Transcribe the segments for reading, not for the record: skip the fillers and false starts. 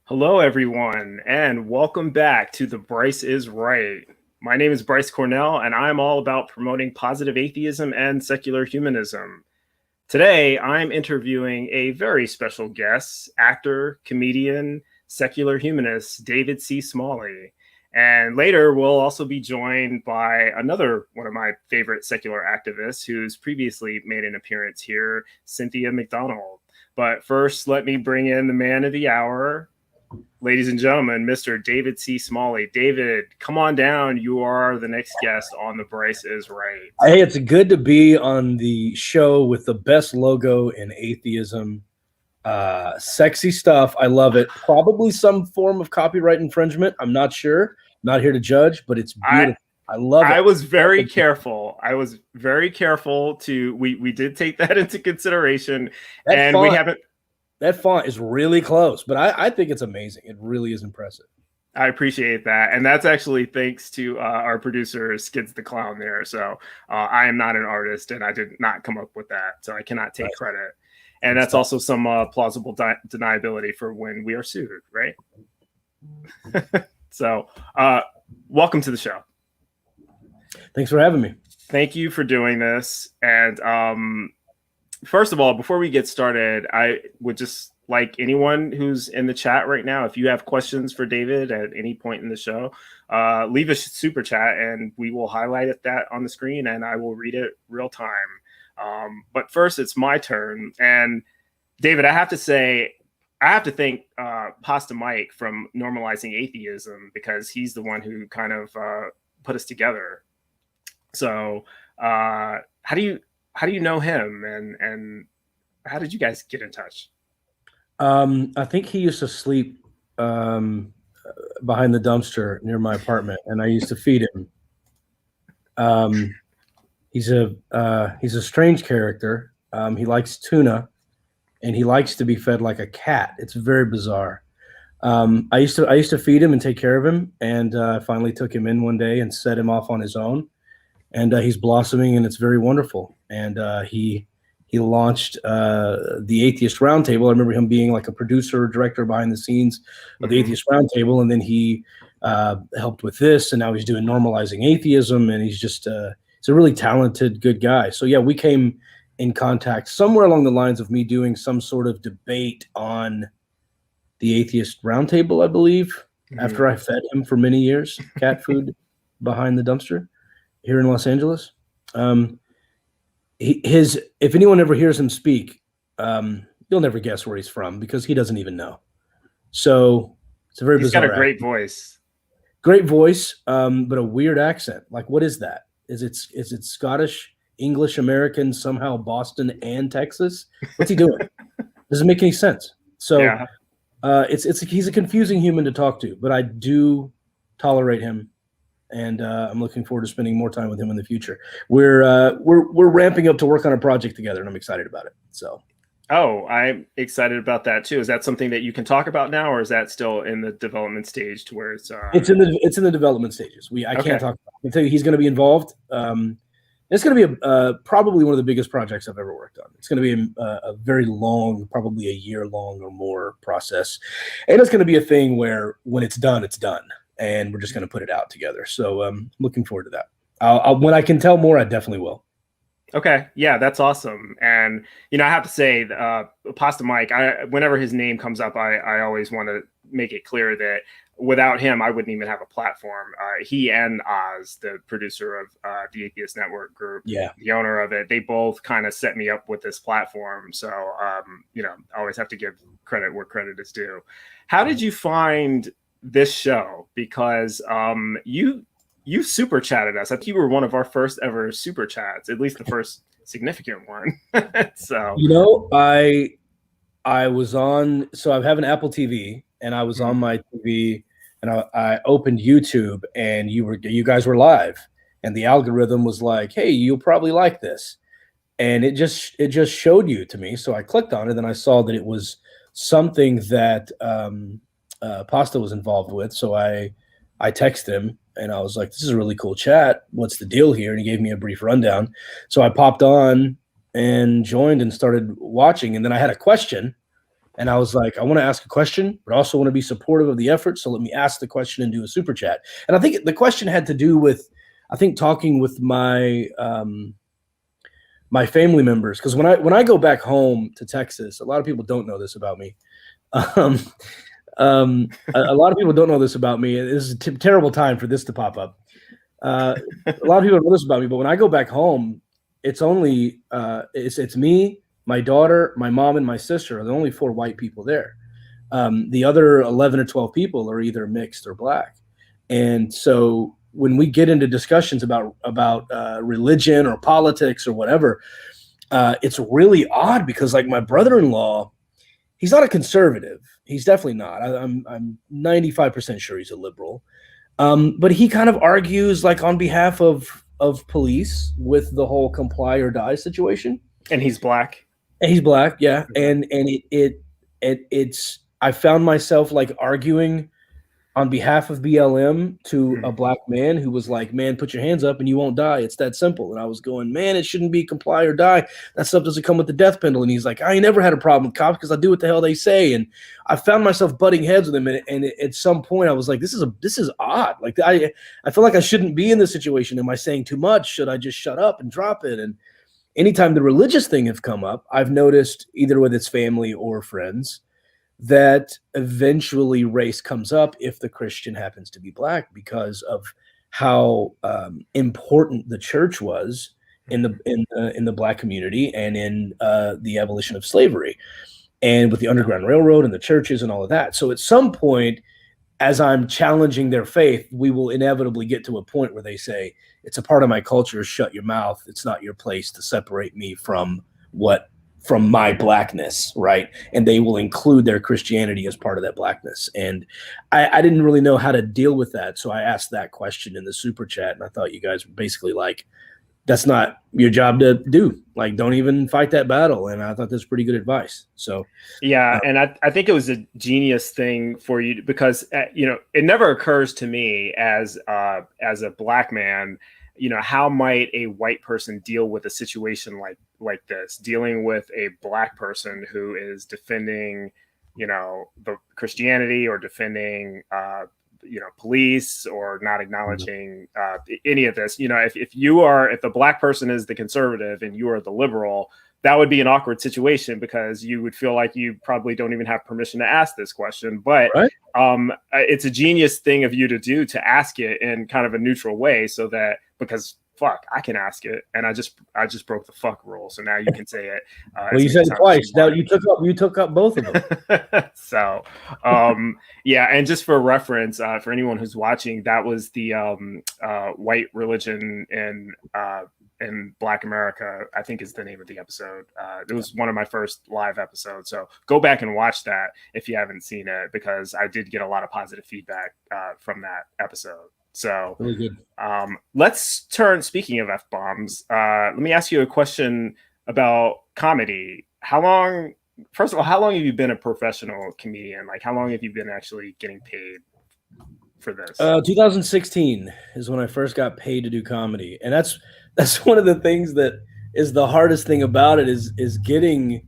Hello, everyone, and welcome back to The Bryce is Right. My name is Bryce Cornell, and I'm all about promoting positive atheism and secular humanism. Today, I'm interviewing a very special guest, actor, comedian, secular humanist, David C. Smalley. And later, we'll also be joined by another one of my favorite secular activists who's previously made an appearance here, Cynthia McDonald. But first, let me bring in the man of the hour, ladies and gentlemen, Mr. David C. Smalley. David, come on down. You are the next guest on The Bryce is Right. Hey, it's good to be on the show with the best logo in atheism. Sexy stuff. I love it. Probably some form of copyright infringement. I'm not sure. Not here to judge, but it's beautiful. I love it. I was very careful. We did take that into consideration. We haven't. That font is really close, but I think it's amazing. It really is impressive. I appreciate that. And that's actually thanks to our producer, Skids the Clown there. So I am not an artist and I did not come up with that. So I cannot take credit. And that's also some plausible deniability for when we are sued, right? So welcome to the show. Thanks for having me. Thank you for doing this. And first of all, before we get started, I would just like anyone who's in the chat right now, if you have questions for David at any point in the show, leave a super chat and we will highlight that on the screen and I will read it real time. But first, it's my turn. And David, I have to thank Pasta Mike from Normalizing Atheism because he's the one who kind of put us together. So how do you know him and how did you guys get in touch? I think he used to sleep behind the dumpster near my apartment, and I used to feed him. He's a strange character. He likes tuna, and he likes to be fed like a cat. It's very bizarre. I used to feed him and take care of him, and I finally took him in one day and set him off on his own. And he's blossoming, and it's very wonderful. And he launched the Atheist Roundtable. I remember him being like a producer or director behind the scenes of the Atheist Roundtable, and then he helped with this, and now he's doing Normalizing Atheism, and he's just he's a really talented, good guy. So yeah, we came in contact somewhere along the lines of me doing some sort of debate on the Atheist Roundtable, I believe, after I fed him for many years, cat food behind the dumpster here in Los Angeles. If anyone ever hears him speak, you'll never guess where he's from because he doesn't even know. So it's a very bizarre. He's got a great voice. Great voice, but a weird accent. Like, what is that? Is it Scottish, English, American, somehow Boston and Texas? What's he doing? Doesn't make any sense. So yeah. He's a confusing human to talk to, but I do tolerate him. And I'm looking forward to spending more time with him in the future. We're ramping up to work on a project together, and I'm excited about it. So, I'm excited about that too. Is that something that you can talk about now, or is that still in the development stage to where it's in the development stages? I can't talk about it. I can tell you he's going to be involved. It's going to be probably one of the biggest projects I've ever worked on. It's going to be a very long, probably a year long or more process, and it's going to be a thing where when it's done, it's done. And we're just going to put it out together. So I'm looking forward to that. When I can tell more, I definitely will. Okay. Yeah, that's awesome. And, I have to say, Pasta Mike, whenever his name comes up, I always want to make it clear that without him, I wouldn't even have a platform. He and Oz, the producer of the Atheist Network Group, the owner of it, they both kind of set me up with this platform. So, I always have to give credit where credit is due. How did you find this show? Because you super chatted us. I think you were one of our first ever super chats, at least the first significant one. So I was on. So I have an Apple TV, and I was on my TV, and I opened YouTube, and you guys were live, and the algorithm was like, "Hey, you'll probably like this," and it just showed you to me. So I clicked on it, and I saw that it was something that Pasta was involved with. So I texted him and I was like, this is a really cool chat. What's the deal here? And he gave me a brief rundown. So I popped on and joined and started watching. And then I had a question And I was like, I want to ask a question, but also want to be supportive of the effort. So let me ask the question and do a super chat. And I think the question had to do with, I think, talking with my my family members, because when I go back home to Texas, a lot of people don't know this about me. A lot of people don't know this about me. This is a terrible time for this to pop up. A lot of people don't know this about me, but when I go back home, it's only it's me, my daughter, my mom, and my sister are the only 4 white people there. The other 11 or 12 people are either mixed or black. And so when we get into discussions about religion or politics or whatever, it's really odd because, like, my brother-in-law, he's not a conservative. He's definitely not. I'm 95% sure he's a liberal. But he kind of argues like on behalf of police with the whole comply or die situation. And he's black. And he's black, yeah. And it's I found myself like arguing on behalf of BLM to a black man who was like, man, put your hands up and you won't die. It's that simple. And I was going, man, it shouldn't be comply or die. That stuff doesn't come with the death penalty. And he's like, I ain't never had a problem with cops because I do what the hell they say. And I found myself butting heads with him. And at some point I was like, this is odd. Like I feel like I shouldn't be in this situation. Am I saying too much? Should I just shut up and drop it? And anytime the religious thing have come up, I've noticed either with its family or friends that eventually race comes up if the Christian happens to be black because of how important the church was in the black community and in the abolition of slavery and with the Underground Railroad and the churches and all of that. So at some point, as I'm challenging their faith, we will inevitably get to a point where they say, it's a part of my culture, shut your mouth. It's not your place to separate me from my blackness, right? And they will include their Christianity as part of that blackness. And I didn't really know how to deal with that. So I asked that question in the super chat, and I thought you guys were basically like, that's not your job to do. Like, don't even fight that battle. And I thought that's pretty good advice. So yeah, and I think it was a genius thing for you because it never occurs to me as a black man, how might a white person deal with a situation like this, dealing with a black person who is defending, the Christianity or defending, police or not acknowledging any of this. If the black person is the conservative and you are the liberal, that would be an awkward situation because you would feel like you probably don't even have permission to ask this question. But right. It's a genius thing of you to do, to ask it in kind of a neutral way so that, because fuck, I can ask it, and I just broke the fuck rule, so now you can say it. Well, you said it twice. Now you took up both of them. So, yeah, and just for reference, for anyone who's watching, that was the white religion in Black America, I think is the name of the episode. It was one of my first live episodes, so go back and watch that if you haven't seen it, because I did get a lot of positive feedback from that episode. So really good. Let's turn, speaking of F-bombs, let me ask you a question about comedy. First of all, how long have you been a professional comedian? Like, how long have you been actually getting paid for this? 2016 is when I first got paid to do comedy. And that's one of the things that is the hardest thing about it is getting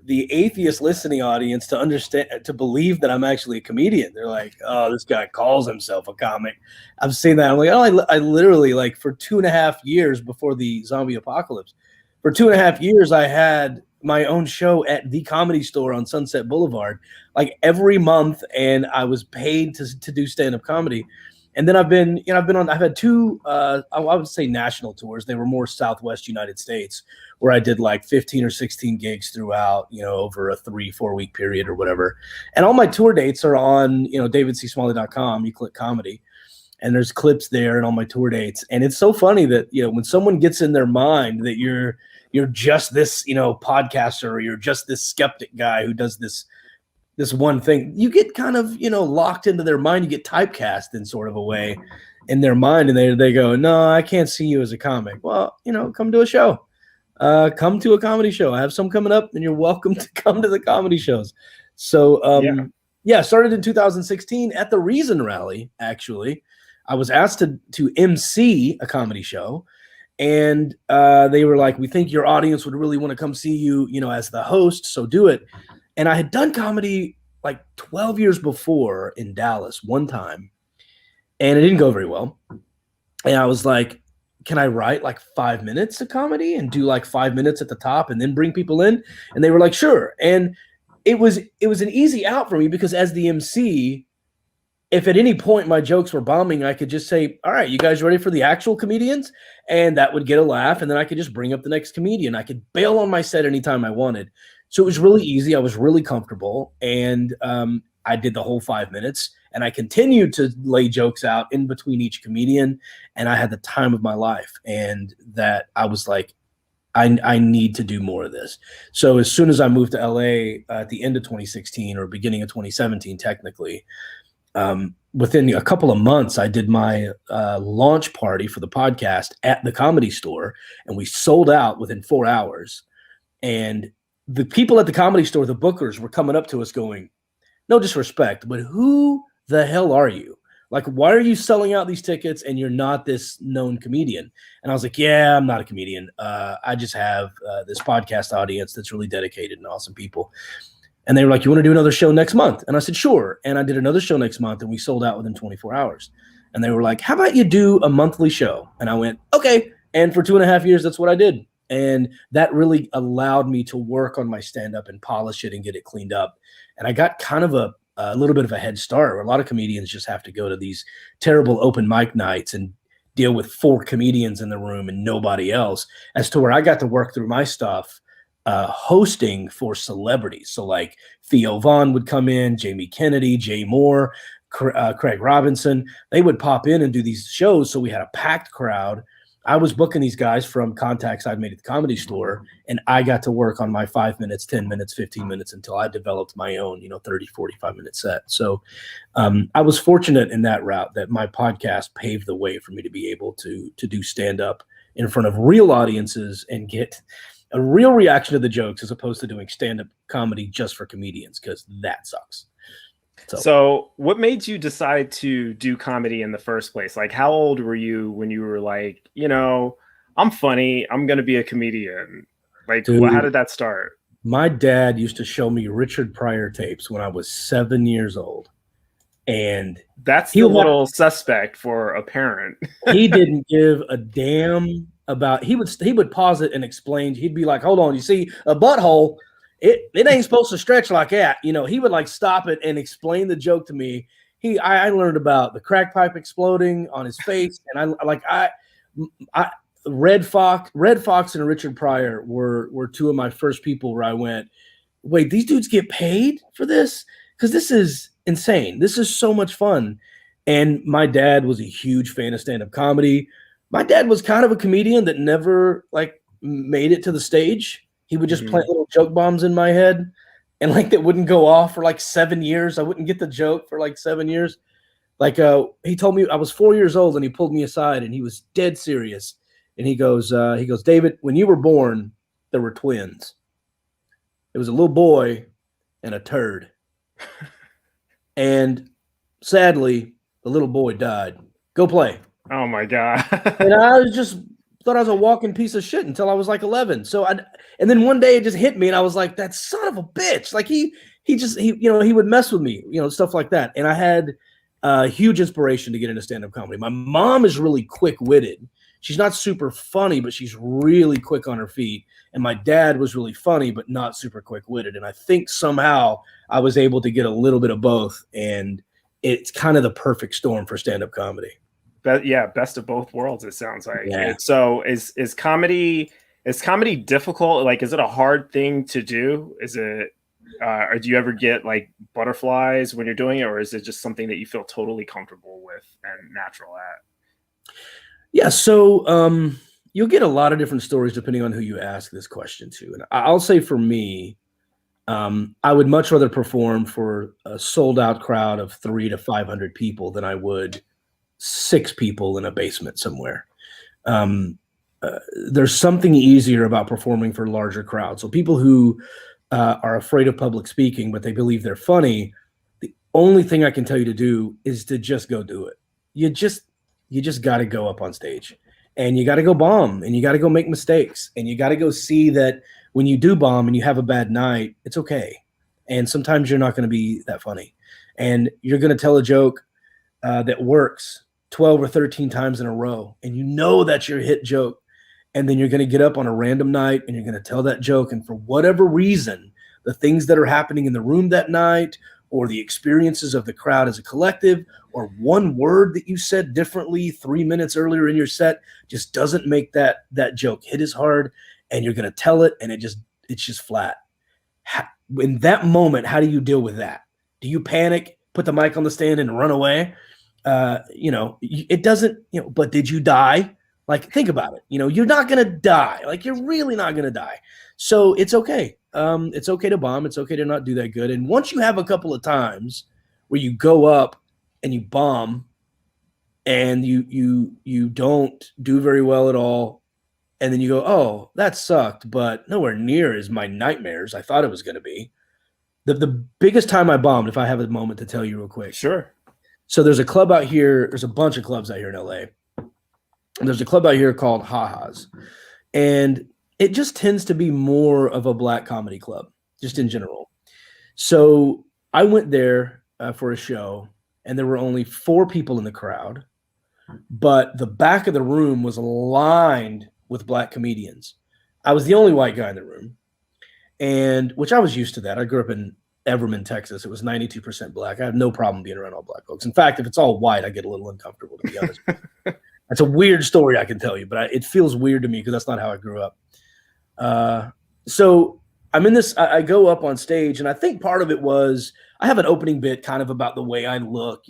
the atheist listening audience to understand, to believe that I'm actually a comedian. They're like, oh, this guy calls himself a comic. I've seen that. I'm like, oh, I literally, like, for 2.5 years before the zombie apocalypse, for 2.5 years, I had my own show at the Comedy Store on Sunset Boulevard, like every month. And I was paid to do stand-up comedy. And then I've had 2, I would say national tours. They were more Southwest United States, where I did like 15 or 16 gigs throughout, over a 3-4 week period or whatever. And all my tour dates are on, davidcsmalley.com. You click comedy and there's clips there and all my tour dates. And it's so funny that, when someone gets in their mind that you're just this, podcaster, or you're just this skeptic guy who does this one thing, you get kind of, locked into their mind. You get typecast in sort of a way in their mind. And they go, no, I can't see you as a comic. Well, come to a show. Come to a comedy show. I have some coming up, and you're welcome to come to the comedy shows. So, started in 2016 at the Reason Rally, actually. I was asked to MC a comedy show, and they were like, we think your audience would really want to come see you, as the host, so do it. And I had done comedy like 12 years before in Dallas one time, and it didn't go very well. And I was like, can I write like 5 minutes of comedy and do like 5 minutes at the top and then bring people in? And they were like, sure. And it was an easy out for me because as the MC, if at any point my jokes were bombing, I could just say, all right, you guys ready for the actual comedians? And that would get a laugh. And then I could just bring up the next comedian. I could bail on my set anytime I wanted. So it was really easy. I was really comfortable. And I did the whole 5 minutes. And I continued to lay jokes out in between each comedian. And I had the time of my life. And that I was like, I need to do more of this. So as soon as I moved to LA at the end of 2016 or beginning of 2017, technically, within a couple of months, I did my launch party for the podcast at the Comedy Store, and we sold out within 4 hours. And the people at the Comedy Store, the bookers, were coming up to us going, no disrespect, but who the hell are you? Like, why are you selling out these tickets and you're not this known comedian? And I was like, yeah, I'm not a comedian. I just have this podcast audience that's really dedicated and awesome people. And they were like, you want to do another show next month? And I said, sure. And I did another show next month, and we sold out within 24 hours. And they were like, how about you do a monthly show? And I went, okay. And for 2.5 years, that's what I did. And that really allowed me to work on my stand-up and polish it and get it cleaned up. And I got kind of a little bit of a head start, where a lot of comedians just have to go to these terrible open mic nights and deal with 4 comedians in the room and nobody else, as to where I got to work through my stuff hosting for celebrities. So like Theo Vaughn would come in, Jamie Kennedy, Jay Moore, Craig Robinson. They would pop in and do these shows. So we had a packed crowd. I was booking these guys from contacts I'd made at the Comedy Store, and I got to work on my 5 minutes, 10 minutes, 15 minutes until I developed my own, 30, 45-minute set. So I was fortunate in that route that my podcast paved the way for me to be able to do stand-up in front of real audiences and get a real reaction to the jokes, as opposed to doing stand-up comedy just for comedians, because that sucks. So what made you decide to do comedy in the first place? Like, how old were you when you were like, I'm funny, I'm going to be a comedian? Like, Dude, how did that start? My dad used to show me Richard Pryor tapes when I was 7 years old. And that's the little suspect for a parent. He didn't give a damn about, he would pause it and explain. He'd be like, hold on, you see a butthole, it ain't supposed to stretch like that. He would like stop it and explain the joke to me. I learned about the crack pipe exploding on his face. And Red Fox and Richard Pryor were 2 of my first people where I went, wait, these dudes get paid for this? Because this is insane. This is so much fun. And my dad was a huge fan of stand-up comedy. My dad was kind of a comedian that never made it to the stage. He would just plant little joke bombs in my head, and that wouldn't go off for 7 years. I wouldn't get the joke for 7 years. He told me I was 4 years old, and he pulled me aside, and he was dead serious. And he goes, David, when you were born, there were twins. It was a little boy and a turd. And sadly, the little boy died. Go play. Oh my God. And I thought I was a walking piece of shit until I was 11. And then one day it just hit me, and I was like, that son of a bitch. He would mess with me, stuff like that. And I had a huge inspiration to get into stand-up comedy. My mom is really quick-witted. She's not super funny, but she's really quick on her feet. And my dad was really funny, but not super quick-witted. And I think somehow I was able to get a little bit of both. And it's kind of the perfect storm for stand-up comedy. But yeah, best of both worlds, it sounds like. Yeah. So is comedy difficult? Is it a hard thing to do? Is it or do you ever get butterflies when you're doing it, or is it just something that you feel totally comfortable with and natural at? Yeah, so you'll get a lot of different stories depending on who you ask this question to. And I'll say for me, I would much rather perform for a sold-out crowd of 300 to 500 people than I would 6 people in a basement somewhere. There's something easier about performing for larger crowds. So people who are afraid of public speaking, but they believe they're funny, the only thing I can tell you to do is to just go do it. You just got to go up on stage, and you got to go bomb, and you got to go make mistakes, and you got to go see that when you do bomb and you have a bad night, it's okay. And sometimes you're not going to be that funny. And you're going to tell a joke that works 12 or 13 times in a row. And you know that's your hit joke. And then you're going to get up on a random night and you're going to tell that joke. And for whatever reason, the things that are happening in the room that night, or the experiences of the crowd as a collective, or one word that you said differently 3 minutes earlier in your set just doesn't make that joke hit as hard, and you're going to tell it and it's just flat. In that moment, how do you deal with that? Do you panic, put the mic on the stand and run away? It doesn't, but did you die? Like, think about it. You're not going to die. Like, you're really not going to die. So it's okay. It's okay to bomb. It's okay to not do that good. And once you have a couple of times where you go up and you bomb and you don't do very well at all, and then you go, oh, that sucked, but nowhere near as my nightmares I thought it was going to be. The biggest time I bombed, if I have a moment to tell you real quick. Sure. So there's a club out here. There's a bunch of clubs out here in LA. And there's a club out here called Ha-Ha's. And it just tends to be more of a black comedy club, just in general. So I went there for a show, and there were only 4 people in the crowd, but the back of the room was lined with black comedians. I was the only white guy in the room, and which I was used to that. I grew up in Everman, Texas. It was 92% black. I have no problem being around all black folks. In fact, if it's all white, I get a little uncomfortable, to be honest. That's a weird story I can tell you, but it feels weird to me because that's not how I grew up. So I'm in this, I go up on stage, and I think part of it was I have an opening bit kind of about the way I look.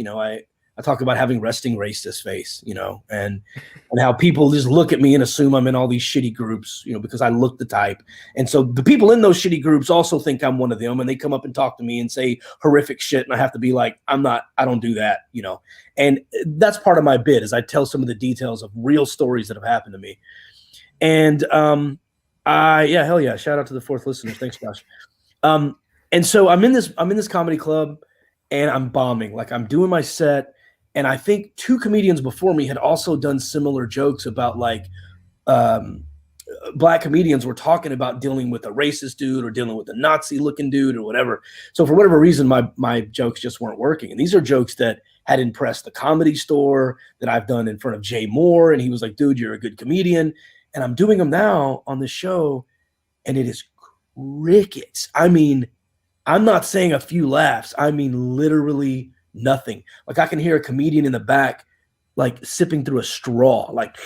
I talk about having resting racist face, and how people just look at me and assume I'm in all these shitty groups, because I look the type. And so the people in those shitty groups also think I'm one of them, and they come up and talk to me and say horrific shit. And I have to be like, I don't do that, and that's part of my bit, is I tell some of the details of real stories that have happened to me. And, yeah, hell yeah. Shout out to the 4th listeners. Thanks, Josh. And so I'm in this comedy club, and I'm bombing. Like, I'm doing my set. And I think 2 comedians before me had also done similar jokes about, like, black comedians were talking about dealing with a racist dude or dealing with a Nazi looking dude or whatever. So for whatever reason, my jokes just weren't working. And these are jokes that had impressed the Comedy Store, that I've done in front of Jay Moore. And he was like, dude, you're a good comedian. And I'm doing them now on the show, and it is crickets. I mean, I'm not saying a few laughs. I mean, literally nothing. Like, I can hear a comedian in the back, like, sipping through a straw. Like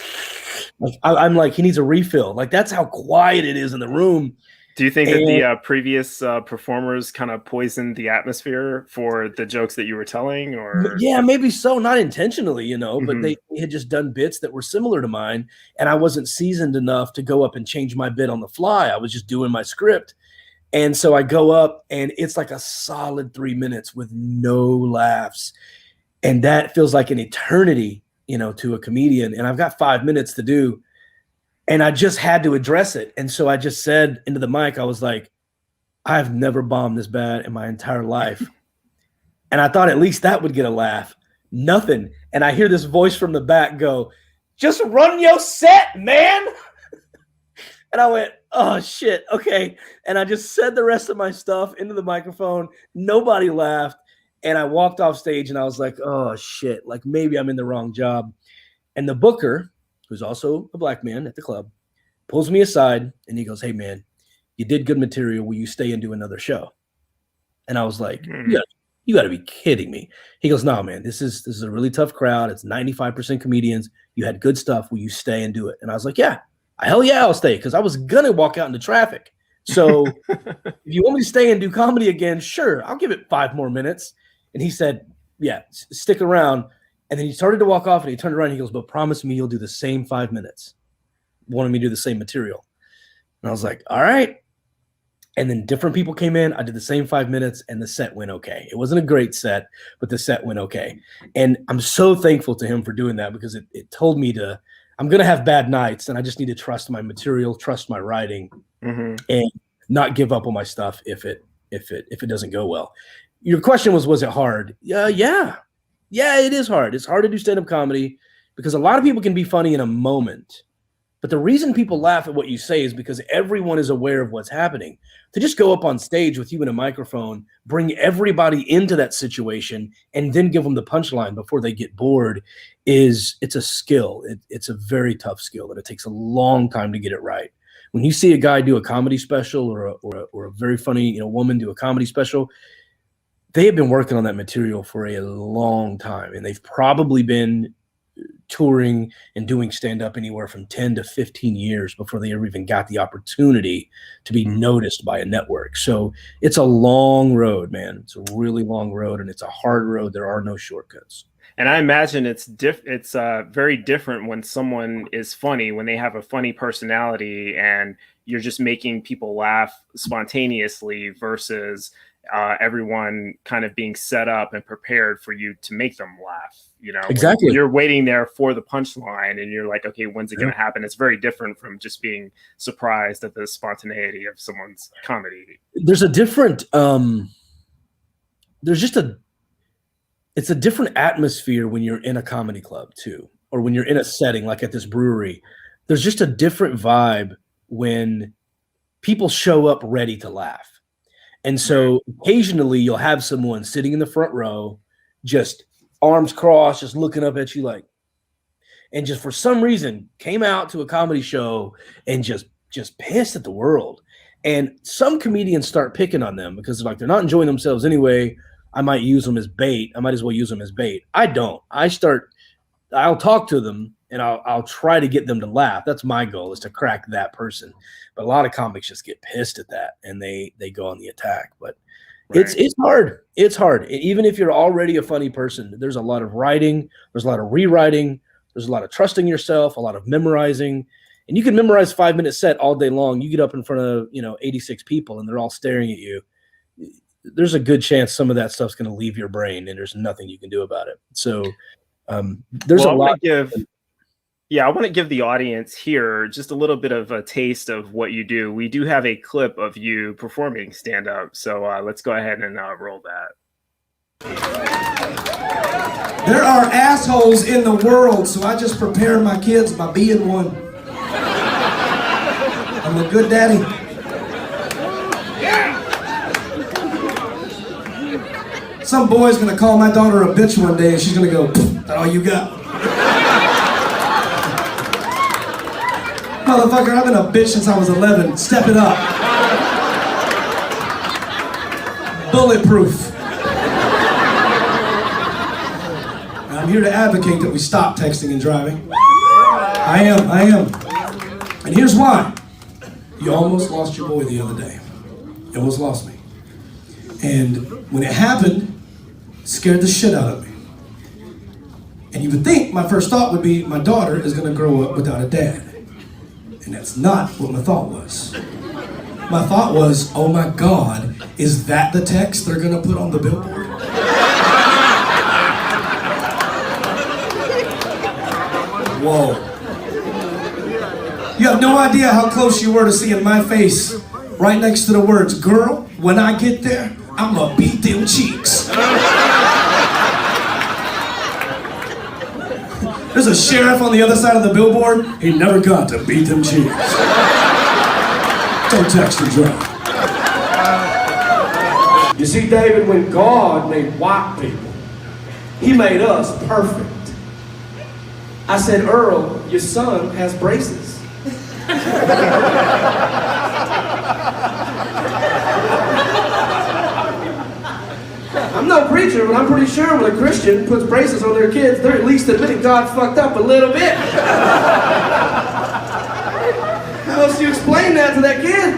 I'm like, he needs a refill. Like, that's how quiet it is in the room. Do you think that the previous performers kind of poisoned the atmosphere for the jokes that you were telling? Or yeah, maybe so, not intentionally, but they had just done bits that were similar to mine, and I wasn't seasoned enough to go up and change my bit on the fly. I was just doing my script. And so I go up, and it's like a solid 3 minutes with no laughs. And that feels like an eternity, to a comedian. And I've got 5 minutes to do. And I just had to address it. And so I just said into the mic, I was like, I've never bombed this bad in my entire life. And I thought at least that would get a laugh. Nothing. And I hear this voice from the back go, just run your set, man. And I went, oh, shit. Okay. And I just said the rest of my stuff into the microphone. Nobody laughed. And I walked off stage, and I was like, oh, shit. Like, maybe I'm in the wrong job. And the booker, who's also a black man at the club, pulls me aside, and he goes, hey, man, you did good material. Will you stay and do another show? And I was like, you got to be kidding me. He goes, no, man, this is a really tough crowd. It's 95% comedians. You had good stuff. Will you stay and do it? And I was like, yeah, hell yeah, I'll stay, because I was going to walk out into traffic. So if you want me to stay and do comedy again, sure, I'll give it 5 more minutes. And he said, yeah, stick around. And then he started to walk off, and he turned around and he goes, but promise me you'll do the same 5 minutes. Wanted me to do the same material. And I was like, all right. And then different people came in. I did the same 5 minutes, and the set went okay. It wasn't a great set, but the set went okay. And I'm so thankful to him for doing that, because it told me I'm going to have bad nights, and I just need to trust my material, trust my writing, and not give up on my stuff if it doesn't go well. Your question was it hard? Yeah, it is hard. It's hard to do stand-up comedy, because a lot of people can be funny in a moment, But the reason people laugh at what you say is because everyone is aware of what's happening. To just go up on stage with you in a microphone, bring everybody into that situation, and then give them the punchline before they get bored it's a skill. It's a very tough skill, and it takes a long time to get it right. When you see a guy do a comedy special or a very funny woman do a comedy special, they have been working on that material for a long time, and they've probably been touring and doing stand-up anywhere from 10 to 15 years before they ever even got the opportunity to be noticed by a network. So it's a long road, man. It's a really long road, and it's a hard road. There are no shortcuts. And I imagine it's very different when someone is funny, when they have a funny personality and you're just making people laugh spontaneously versus everyone kind of being set up and prepared for you to make them laugh. Exactly. You're waiting there for the punchline and you're like, okay, when's it going to happen? It's very different from just being surprised at the spontaneity of someone's comedy. There's a different, it's a different atmosphere when you're in a comedy club too, or when you're in a setting like at this brewery. There's just a different vibe when people show up ready to laugh. And so occasionally you'll have someone sitting in the front row, just arms crossed, just looking up at you like, and just for some reason came out to a comedy show and just pissed at the world. And some comedians start picking on them because they're not enjoying themselves anyway. I might use them as bait. I might as well use them as bait. I don't. I'll talk to them and I'll try to get them to laugh. That's my goal, is to crack that person. But a lot of comics just get pissed at that and they go on the attack. But it's hard. It's hard. Even if you're already a funny person, there's a lot of writing, there's a lot of rewriting, there's a lot of trusting yourself, a lot of memorizing. And you can memorize 5-minute set all day long. You get up in front of 86 people and they're all staring at you. There's a good chance some of that stuff's going to leave your brain and there's nothing you can do about it. So there's a lot. I want to give the audience here just a little bit of a taste of what you do. We do have a clip of you performing stand-up. So let's go ahead and roll that. There are assholes in the world, so I just prepare my kids by being one. I'm a good daddy. Some boy's gonna call my daughter a bitch one day and she's gonna go, "That's all you got?" Motherfucker, I've been a bitch since I was 11. Step it up. Bulletproof. And I'm here to advocate that we stop texting and driving. I am. And here's why. You almost lost your boy the other day. You almost lost me. And when it happened, it scared the shit out of me. And you would think my first thought would be, my daughter is gonna grow up without a dad. And that's not what my thought was. My thought was, oh my God, is that the text they're gonna put on the billboard? Whoa. You have no idea how close you were to seeing my face right next to the words, "Girl, when I get there, I'm gonna beat them cheeks." There's a sheriff on the other side of the billboard. He never got to beat them cheeks. Don't text or drive. You see, David, when God made white people, He made us perfect. I said, "Earl, your son has braces." I'm no preacher, but I'm pretty sure when a Christian puts braces on their kids, they're at least admitting God fucked up a little bit. How else do you explain that to that kid?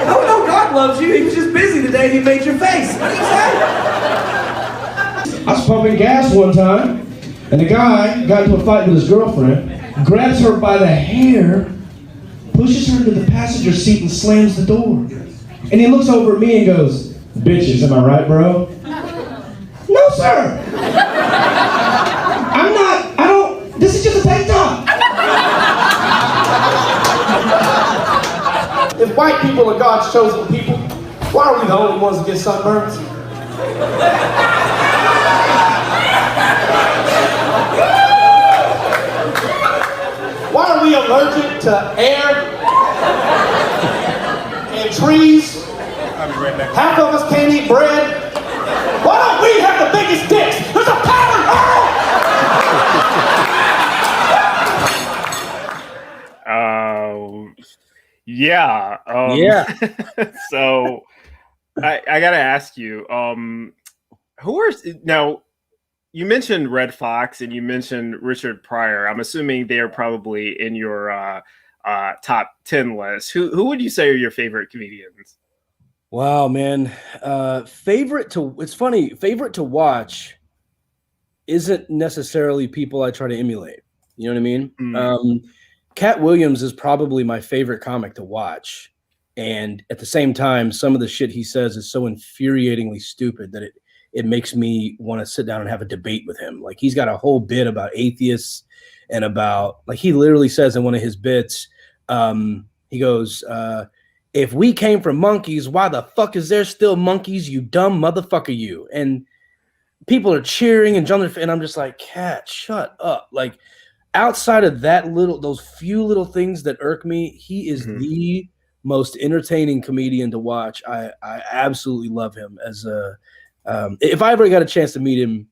Oh no, God loves you. He was just busy the day He made your face. What do you say? I was pumping gas one time, and the guy got into a fight with his girlfriend, grabs her by the hair, pushes her into the passenger seat and slams the door. And he looks over at me and goes, "Bitches, am I right, bro?" "No, sir. This is just a tank top." If white people are God's chosen people, why are we the only ones that get sunburns? Why are we allergic to air and trees. I'll be right back. Half of us can't eat bread. Why don't we have the biggest dicks? There's a pattern! Yeah. Yeah. So I gotta ask you, who are now? You mentioned Red Fox and you mentioned Richard Pryor. I'm assuming they're probably in your top 10 list. Who would you say are your favorite comedians? Wow, man. It's funny, favorite to watch isn't necessarily people I try to emulate. You know what I mean? Mm. Cat Williams is probably my favorite comic to watch. And at the same time, some of the shit he says is so infuriatingly stupid that it makes me want to sit down and have a debate with him. Like, he's got a whole bit about atheists and about, like, he literally says in one of his bits, he goes, if we came from monkeys, why the fuck is there still monkeys, you dumb motherfucker, you? And people are cheering and jumping, and I'm just like, Cat, shut up. Like, outside of those few little things that irk me, he is the most entertaining comedian to watch. I absolutely love him as a, if I ever got a chance to meet him,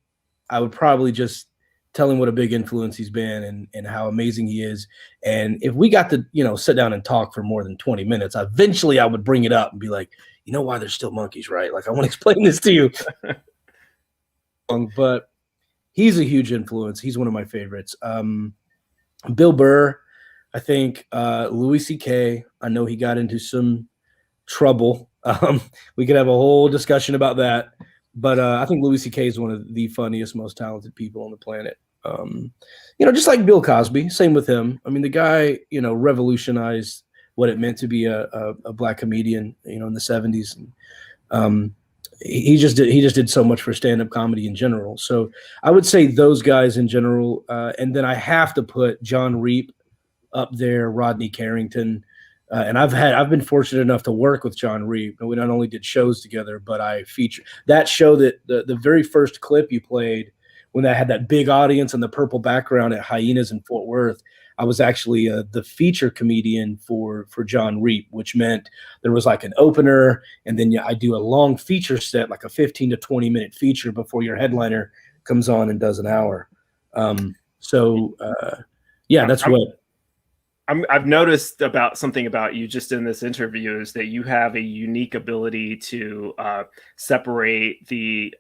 I would probably just tell him what a big influence he's been and how amazing he is. And if we got to, sit down and talk for more than 20 minutes, eventually I would bring it up and be like, you know why there's still monkeys, right? Like, I want to explain this to you. But he's a huge influence. He's one of my favorites. Bill Burr, I think, Louis C.K., I know he got into some trouble. We could have a whole discussion about that. But I think Louis C.K. is one of the funniest, most talented people on the planet. Just like Bill Cosby, same with him. I mean, the guy, revolutionized what it meant to be a black comedian, in the 70s. And, he just did so much for stand-up comedy in general. So I would say those guys in general. And then I have to put John Reap up there, Rodney Carrington. And I've been fortunate enough to work with John Reap. And we not only did shows together, but I featured that show that the very first clip you played when I had that big audience and the purple background at Hyenas in Fort Worth. I was actually the feature comedian for John Reap, which meant there was like an opener, and then I do a long feature set, like a 15 to 20 minute feature before your headliner comes on and does an hour. That's what. I've noticed something about you just in this interview is that you have a unique ability to separate the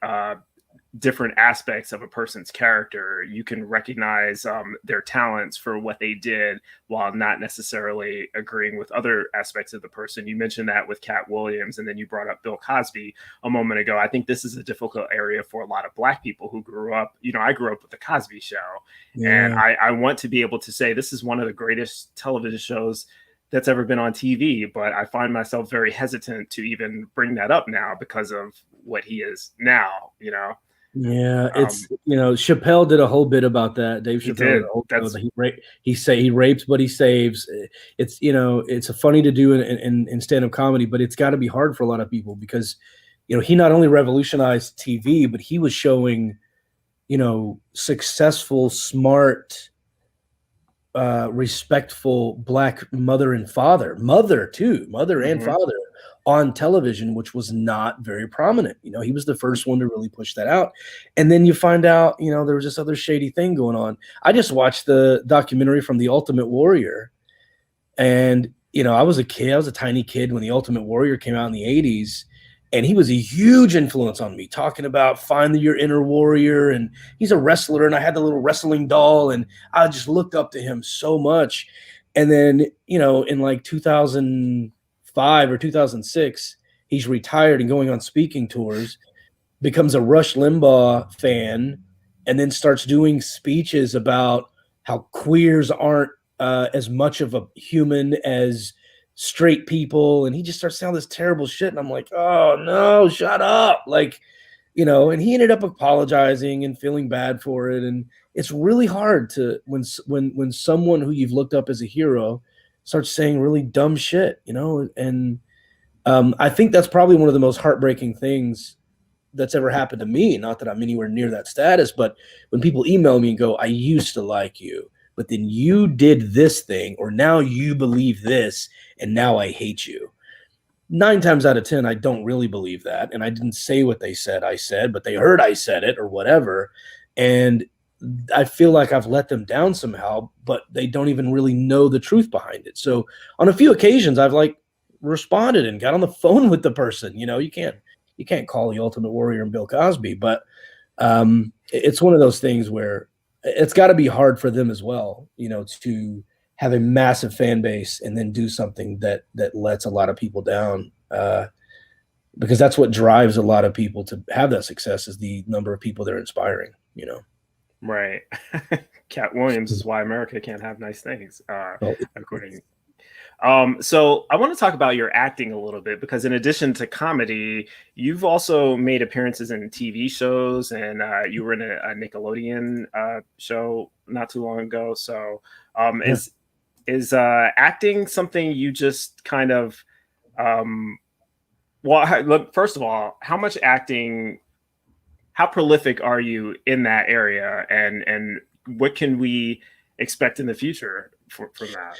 different aspects of a person's character. You can recognize their talents for what they did while not necessarily agreeing with other aspects of the person. You mentioned that with Cat Williams, and then you brought up Bill Cosby a moment ago. I think this is a difficult area for a lot of Black people who grew up, I grew up with the Cosby Show. Yeah. And I want to be able to say this is one of the greatest television shows that's ever been on TV, but I find myself very hesitant to even bring that up now because of what he is now, Yeah, it's Chappelle did a whole bit about that. Dave Chappelle did a whole bit. He rapes, but he saves. It's it's funny to do in stand-up comedy, but it's got to be hard for a lot of people because he not only revolutionized TV, but he was showing successful, smart, respectful Black mother and father and father on television, which was not very prominent. He was the first one to really push that out. And then you find out, there was this other shady thing going on. I just watched the documentary from The Ultimate Warrior. And, I was a tiny kid when The Ultimate Warrior came out in the 80s. And he was a huge influence on me, talking about find your inner warrior. And he's a wrestler. And I had the little wrestling doll. And I just looked up to him so much. And then, in like 2005 or 2006, he's retired and going on speaking tours, becomes a Rush Limbaugh fan, and then starts doing speeches about how queers aren't as much of a human as straight people. And he just starts saying this terrible shit. And I'm like, oh no, shut up. Like, and he ended up apologizing and feeling bad for it. And it's really hard to, when someone who you've looked up as a hero starts saying really dumb shit, and I think that's probably one of the most heartbreaking things that's ever happened to me. Not that I'm anywhere near that status, but when people email me and go, I used to like you, but then you did this thing, or now you believe this, and now I hate you. 9 times out of 10, I don't really believe that. And I didn't say what they said I said, but they heard I said it or whatever. And I feel like I've let them down somehow, but they don't even really know the truth behind it. So on a few occasions, I've like responded and got on the phone with the person. You know, you can't call the Ultimate Warrior and Bill Cosby, but it's one of those things where it's got to be hard for them as well, you know, to have a massive fan base and then do something that lets a lot of people down, because that's what drives a lot of people to have that success, is the number of people they're inspiring, you know. Right. Cat Williams is why America can't have nice things, according. So I want to talk about your acting a little bit, because in addition to comedy, you've also made appearances in TV shows, and you were in a Nickelodeon show not too long ago. So is acting something you just kind of, look, first of all, how prolific are you in that area, and what can we expect in the future from that?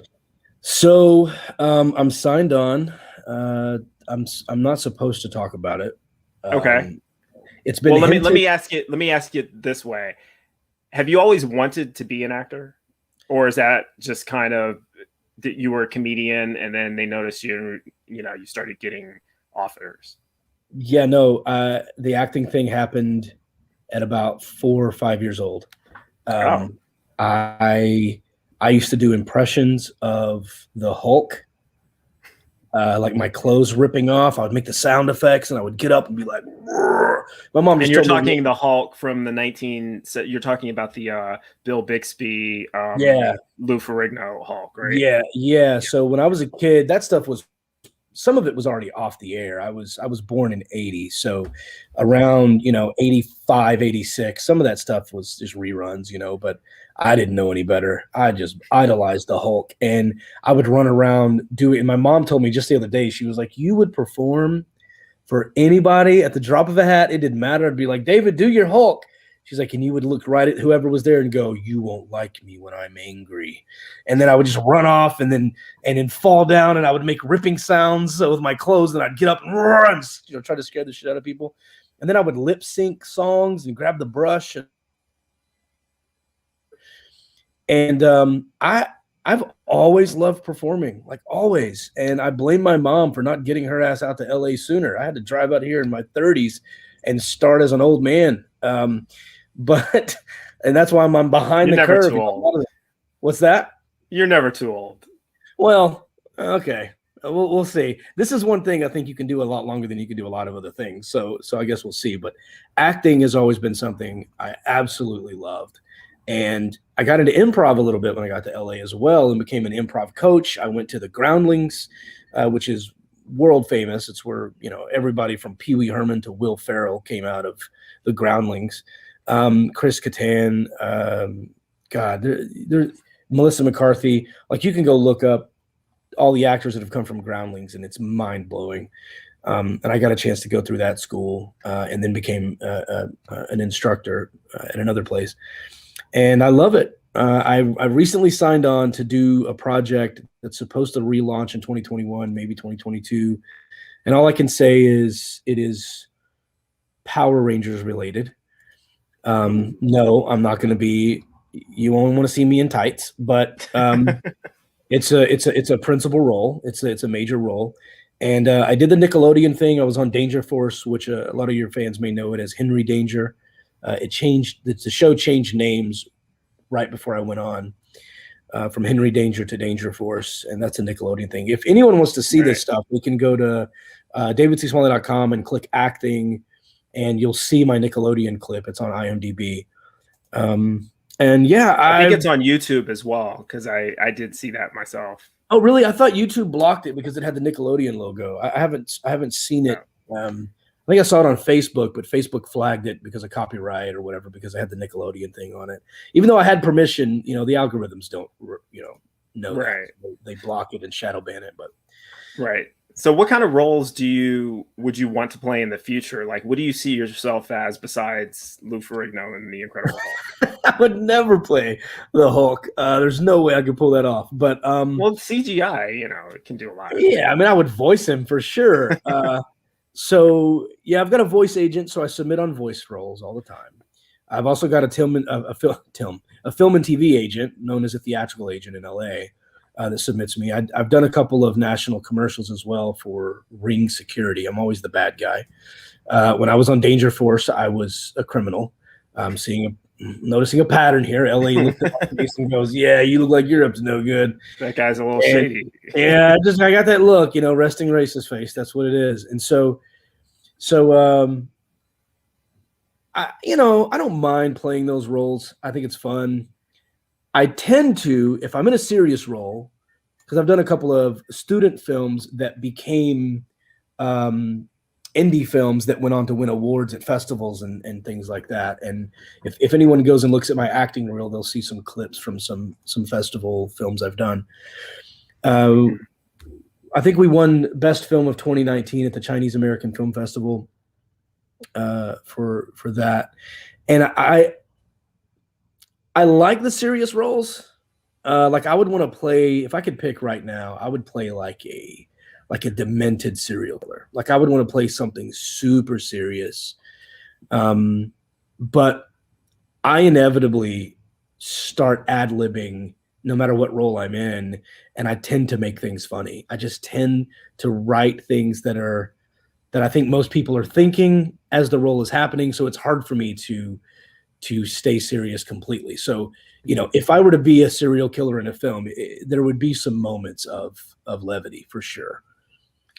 So I'm signed on. I'm not supposed to talk about it. Okay. It's been. Well, let me ask you this way: have you always wanted to be an actor, or is that just kind of that you were a comedian and then they noticed you, you know, you started getting offers? Yeah, no. The acting thing happened at about 4 or 5 years old. I used to do impressions of the Hulk, like my clothes ripping off. I would make the sound effects, and I would get up and be like, "Rrr." My mom. And you're talking the Hulk from the you're talking about the Bill Bixby, Lou Ferrigno Hulk, right? Yeah. So when I was a kid, that stuff was, some of it was already off the air. I was born in 80. So around, 85, 86, some of that stuff was just reruns, but I didn't know any better. I just idolized the Hulk, and I would run around doing, and my mom told me just the other day, she was like, you would perform for anybody at the drop of a hat. It didn't matter. I'd be like, David, do your Hulk. She's like, and you would look right at whoever was there and go, you won't like me when I'm angry. And then I would just run off and then fall down, and I would make ripping sounds with my clothes, and I'd get up and run, try to scare the shit out of people. And then I would lip sync songs and grab the brush. And I've always loved performing, like always. And I blame my mom for not getting her ass out to LA sooner. I had to drive out here in my 30s and start as an old man. But that's why I'm behind the curve. Too old. What's that? You're never too old. Well, okay. We'll see. This is one thing I think you can do a lot longer than you can do a lot of other things. So I guess we'll see. But acting has always been something I absolutely loved. And I got into improv a little bit when I got to LA as well, and became an improv coach. I went to the Groundlings, which is world famous. It's where, everybody from Pee Wee Herman to Will Ferrell came out of the Groundlings. Chris Kattan, Melissa McCarthy. Like, you can go look up all the actors that have come from Groundlings, and it's mind blowing. And I got a chance to go through that school, and then became an instructor at another place. And I love it. I recently signed on to do a project that's supposed to relaunch in 2021, maybe 2022. And all I can say is it is Power Rangers related. No, I'm not going to be, you only want to see me in tights, but it's a principal role. It's a major role. And I did the Nickelodeon thing. I was on Danger Force, which a lot of your fans may know it as Henry Danger. The show changed names right before I went on, from Henry Danger to Danger Force, and that's a Nickelodeon thing. If anyone wants to see this stuff, we can go to davidcsmalley.com and click acting, and you'll see my Nickelodeon clip. It's on IMDb. And yeah, I think it's on YouTube as well, because I did see that myself. Oh, really? I thought YouTube blocked it because it had the Nickelodeon logo. I haven't seen it. I think I saw it on Facebook, but Facebook flagged it because of copyright or whatever, because I had the Nickelodeon thing on it. Even though I had permission, the algorithms don't, know right. That. They block it and shadow ban it. But right. So what kind of roles would you want to play in the future? Like, what do you see yourself as besides Lou Ferrigno and The Incredible I would never play the Hulk. There's no way I could pull that off. But Well, CGI, it can do a lot. yeah, I mean, I would voice him for sure. So yeah, I've got a voice agent, so I submit on voice roles all the time. I've also got a film and TV agent known as a theatrical agent in LA that submits me. I've done a couple of national commercials as well for Ring Security. I'm always the bad guy. When I was on Danger Force, I was a criminal. Noticing a pattern here. LA looked at my face and goes, "Yeah, you look like you're up to no good." That guy's a little shady. Yeah, I got that look, resting racist face. That's what it is. And so I don't mind playing those roles. I think it's fun. I tend to, if I'm in a serious role, because I've done a couple of student films that became indie films that went on to win awards at festivals and things like that. And if anyone goes and looks at my acting reel, they'll see some clips from some festival films I've done. I think we won Best Film of 2019 at the Chinese American Film Festival for that. And I like the serious roles. Like I would want to play, if I could pick right now, I would play like a demented serial killer. Like I would want to play something super serious. But I inevitably start ad-libbing no matter what role I'm in, and I tend to make things funny. I just tend to write things that I think most people are thinking as the role is happening. So it's hard for me to stay serious completely. So, if I were to be a serial killer in a film, there would be some moments of levity for sure.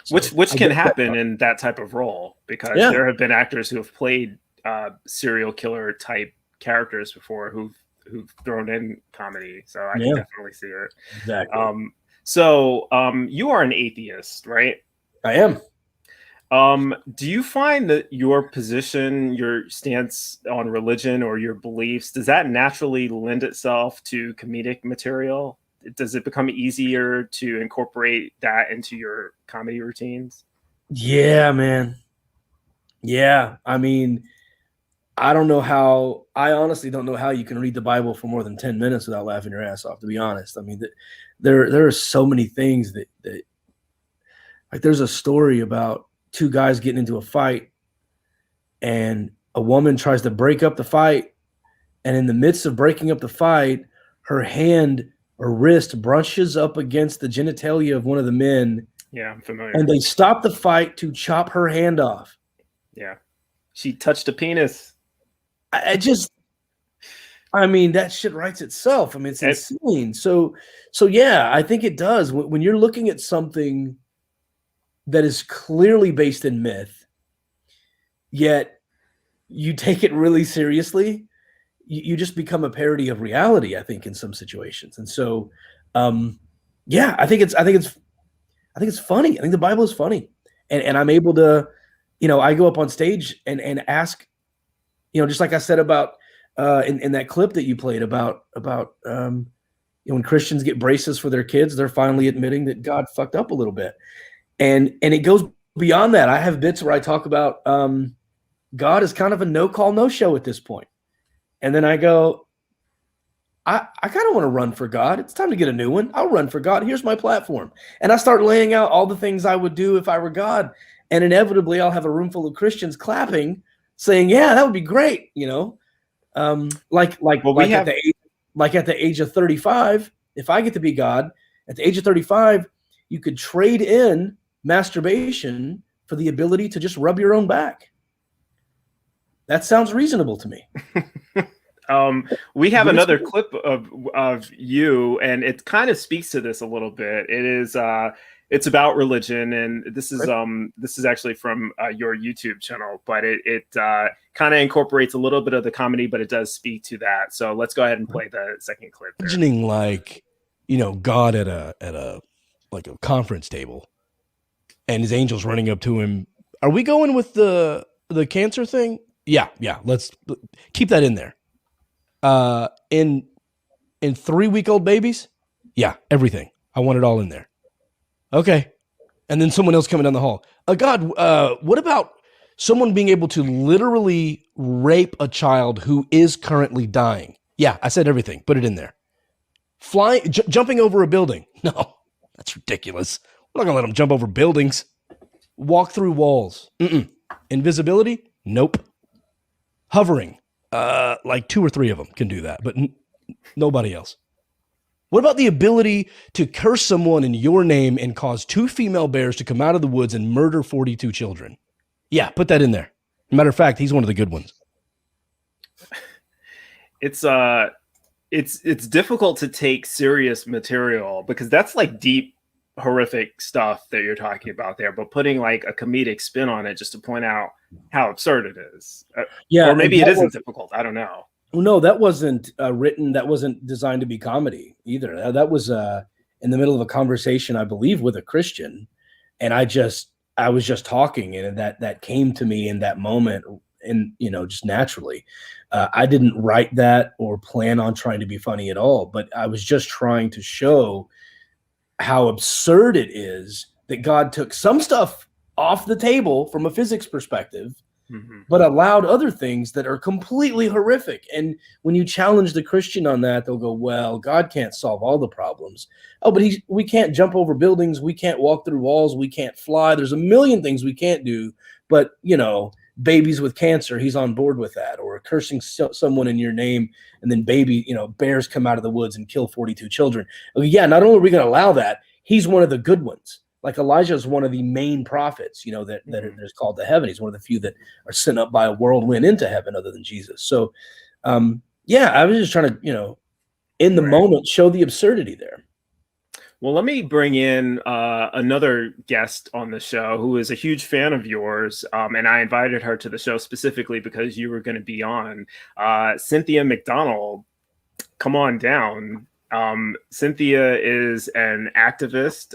So which can happen in that type of role, because there have been actors who have played serial killer type characters before who've thrown in comedy. So I can definitely see it. Exactly. So you are an atheist, right? I am. Do you find that your position, your stance on religion or your beliefs, does that naturally lend itself to comedic material? Does it become easier to incorporate that into your comedy routines? Yeah, man. Yeah. I mean, I honestly don't know how you can read the Bible for more than 10 minutes without laughing your ass off, to be honest. I mean, there are so many things that like there's a story about two guys getting into a fight and a woman tries to break up the fight. And in the midst of breaking up the fight, her hand or wrist brushes up against the genitalia of one of the men. Yeah, I'm familiar. And they stop the fight to chop her hand off. Yeah. She touched a penis. That shit writes itself. I mean, it's insane. So yeah, I think it does. When you're looking at something that is clearly based in myth, yet you take it really seriously, you just become a parody of reality, I think, in some situations. And so, yeah, I think it's funny. I think the Bible is funny, and I'm able to, I go up on stage and ask, just like I said about in that clip that you played about when Christians get braces for their kids, they're finally admitting that God fucked up a little bit. And it goes beyond that. I have bits where I talk about God is kind of a no call, no show at this point. And then I go, I kind of want to run for God. It's time to get a new one. I'll run for God. Here's my platform. And I start laying out all the things I would do if I were God. And inevitably I'll have a room full of Christians clapping, saying, yeah, that would be great. Like at the age of 35, if I get to be God, at the age of 35, you could trade in masturbation for the ability to just rub your own back. That sounds reasonable to me. We have another clip of you, and it kind of speaks to this a little bit. It is it's about religion, and this is actually from your YouTube channel, but it kind of incorporates a little bit of the comedy, but it does speak to that. So let's go ahead and play the second clip. Imagining God at a like a conference table, and his angels running up to him. Are we going with the cancer thing? Yeah. Let's keep that in there. In 3-week-old babies? Yeah, everything. I want it all in there. Okay. And then someone else coming down the hall. God, what about someone being able to literally rape a child who is currently dying. Yeah, I said everything. Put it in there. Jumping over a building. No, that's ridiculous. We're not going to let them jump over buildings. Walk through walls. Mm-mm. Invisibility? Nope. Hovering. Like 2 or 3 of them can do that, but nobody else. What about the ability to curse someone in your name and cause 2 female bears to come out of the woods and murder 42 children? Yeah, put that in there. Matter of fact, he's one of the good ones. It's difficult to take serious material because that's like deep, horrific stuff that you're talking about there, but putting like a comedic spin on it just to point out how absurd it is. Yeah, or maybe it isn't difficult. I don't know. No, that wasn't written. That wasn't designed to be comedy either. That was in the middle of a conversation, I believe, with a Christian, and I was just talking, and that came to me in that moment, and just naturally. I didn't write that or plan on trying to be funny at all, but I was just trying to show how absurd it is that God took some stuff off the table from a physics perspective, but allowed other things that are completely horrific. And when you challenge the Christian on that, they'll go, well, God can't solve all the problems. Oh, but we can't jump over buildings. We can't walk through walls. We can't fly. There's a million things we can't do. But, babies with cancer, he's on board with that. Or cursing someone in your name, and then bears come out of the woods and kill 42 children. Yeah, not only are we going to allow that, he's one of the good ones. Like Elijah is one of the main prophets, that is called to heaven. He's one of the few that are sent up by a whirlwind into heaven other than Jesus. So, I was just trying to, in the moment, show the absurdity there. Well, let me bring in another guest on the show who is a huge fan of yours, and I invited her to the show specifically because you were going to be on. Cynthia McDonald, come on down. Cynthia is an activist.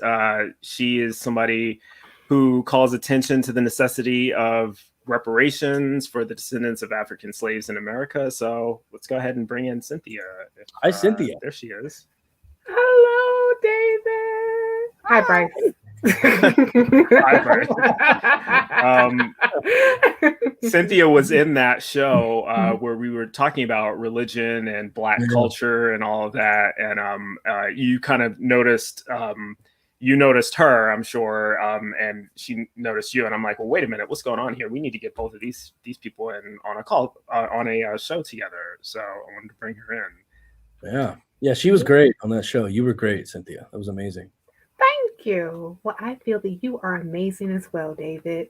She is somebody who calls attention to the necessity of reparations for the descendants of African slaves in America. So let's go ahead and bring in Cynthia. Hi, Cynthia. There she is. Hello, David. Hi, Bryce. Hi, Bryce. Cynthia was in that show where we were talking about religion and Black culture and all of that, and you kind of noticed you noticed her, I'm sure, and she noticed you, and I'm like, well, wait a minute, what's going on here? We need to get both of these people in on a call on a show together. So I wanted to bring her in. Yeah, she was great on that show. You were great, Cynthia. That was amazing. Thank you. Well, I feel that you are amazing as well, David.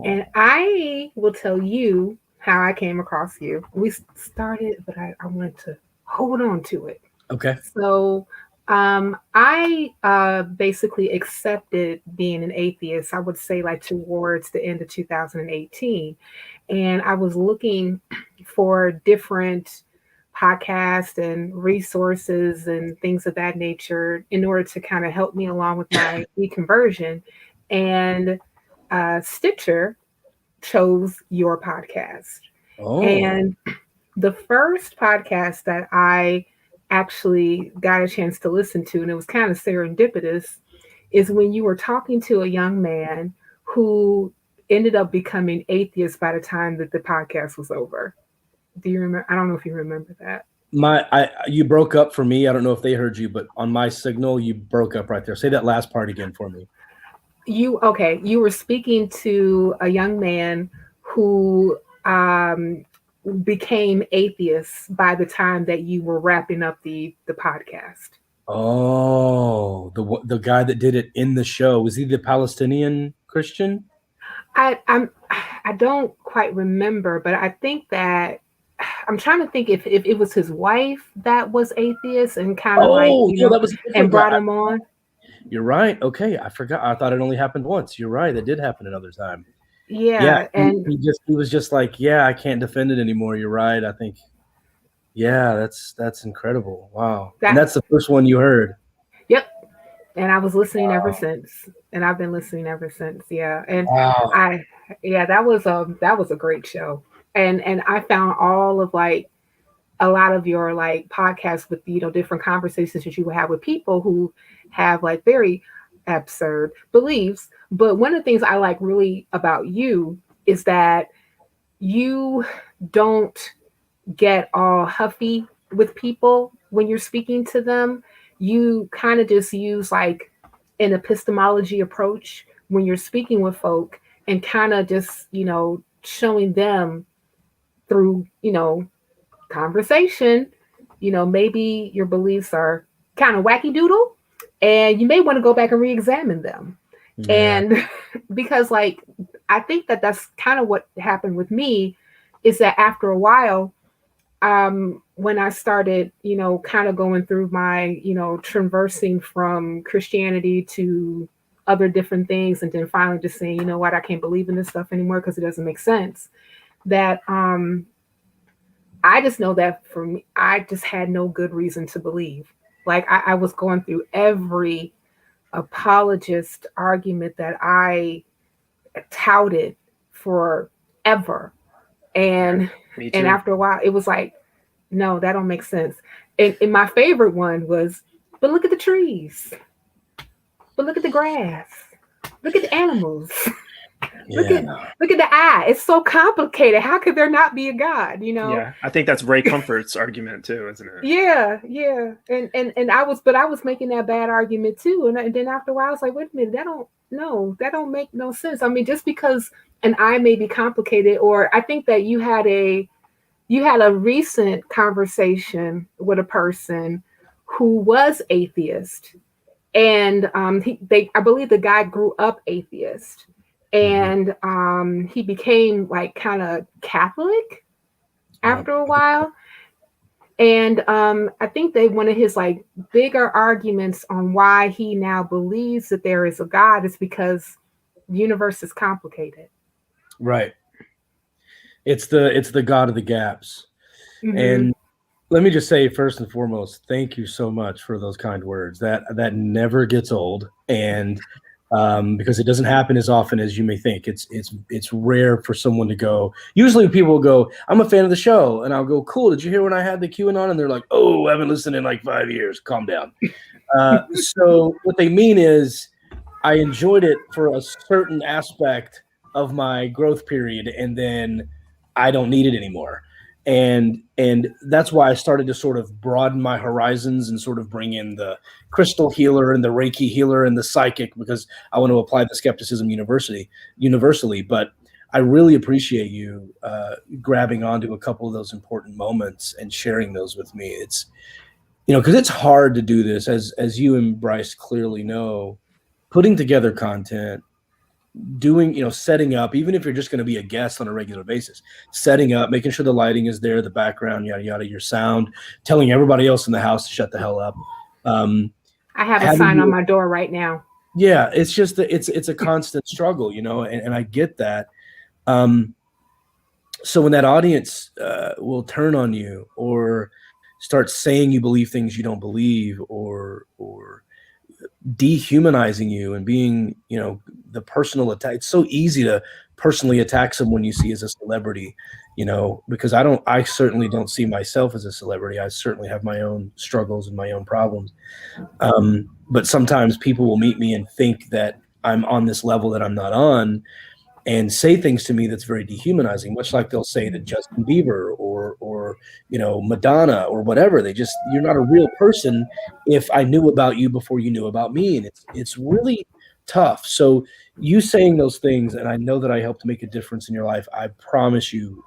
And I will tell you how I came across you. We started, but I wanted to hold on to it. Okay. So I basically accepted being an atheist, I would say like towards the end of 2018. And I was looking for different podcasts and resources and things of that nature in order to kind of help me along with my deconversion. And Stitcher chose your podcast. Oh. And the first podcast that I actually got a chance to listen to, and it was kind of serendipitous, is when you were talking to a young man who ended up becoming atheist by the time that the podcast was over. Do you remember? I don't know if you remember that. You broke up for me. I don't know if they heard you, but on my signal, you broke up right there. Say that last part again for me. You were speaking to a young man who became atheist by the time that you were wrapping up the podcast. Oh, the guy that did it in the show, was he the Palestinian Christian? I don't quite remember, but I think that I'm trying to think if it was his wife that was atheist and kind of that was and brought him on. You're right. Okay, I forgot. I thought it only happened once. You're right. That did happen another time. Yeah, and he was just like, yeah, I can't defend it anymore. You're right. I think, yeah, that's incredible. Wow, and that's the first one you heard. Yep, and I was listening ever since, and I've been listening ever since. Yeah, and that was a great show, and I found all of like a lot of your like podcasts with different conversations that you would have with people who have like very absurd beliefs. But one of the things I like really about you is that you don't get all huffy with people when you're speaking to them. You kind of just use like an epistemology approach when you're speaking with folk, and kind of just, showing them through, conversation, maybe your beliefs are kind of wacky doodle, and you may want to go back and re-examine them. Yeah. And because like, I think that that's kind of what happened with me, is that after a while, when I started, kind of going through my, traversing from Christianity to other different things, and then finally just saying, you know what, I can't believe in this stuff anymore because it doesn't make sense. That I just know that for me, I just had no good reason to believe. Like I was going through every apologist argument that I touted forever. And Me too. and after a while, it was like, no, that don't make sense. And my favorite one was, but look at the trees. But look at the grass. Look at the animals. Look at the eye. It's so complicated. How could there not be a God? Yeah, I think that's Ray Comfort's argument too, isn't it? Yeah. And I was making that bad argument too. And then after a while, I was like, wait a minute, that don't make no sense. I mean, just because an eye may be complicated, or I think that you had a recent conversation with a person who was atheist, and I believe the guy grew up atheist, and he became like kind of Catholic after a while. And I think one of his like bigger arguments on why he now believes that there is a God is because the universe is complicated. Right. It's the God of the gaps. Mm-hmm. And let me just say, first and foremost, thank you so much for those kind words. That never gets old, and because it doesn't happen as often as you may think. It's rare for someone to go. Usually people will go, I'm a fan of the show, and I'll go, cool, did you hear when I had the QAnon? And they're like, oh, I haven't listened in like 5 years. Calm down. So what they mean is, I enjoyed it for a certain aspect of my growth period, and then I don't need it anymore. And that's why I started to sort of broaden my horizons and sort of bring in the crystal healer and the Reiki healer and the psychic, because I want to apply the skepticism universally. But I really appreciate you grabbing onto a couple of those important moments and sharing those with me. It's, because it's hard to do this, as you and Bryce clearly know, putting together content, doing, setting up, even if you're just going to be a guest on a regular basis, setting up, making sure the lighting is there, the background, yada, yada, your sound, telling everybody else in the house to shut the hell up. I have a sign on my door right now. Yeah. It's just that it's a constant struggle, and I get that. So when that audience will turn on you or start saying you believe things you don't believe, or dehumanizing you and being, the personal attack. It's so easy to personally attack someone you see as a celebrity, because I certainly don't see myself as a celebrity. I certainly have my own struggles and my own problems. But sometimes people will meet me and think that I'm on this level that I'm not on, and say things to me that's very dehumanizing, much like they'll say to Justin Bieber or Madonna or whatever. You're not a real person if I knew about you before you knew about me. And it's really tough. So you saying those things, and I know that I helped make a difference in your life. I promise you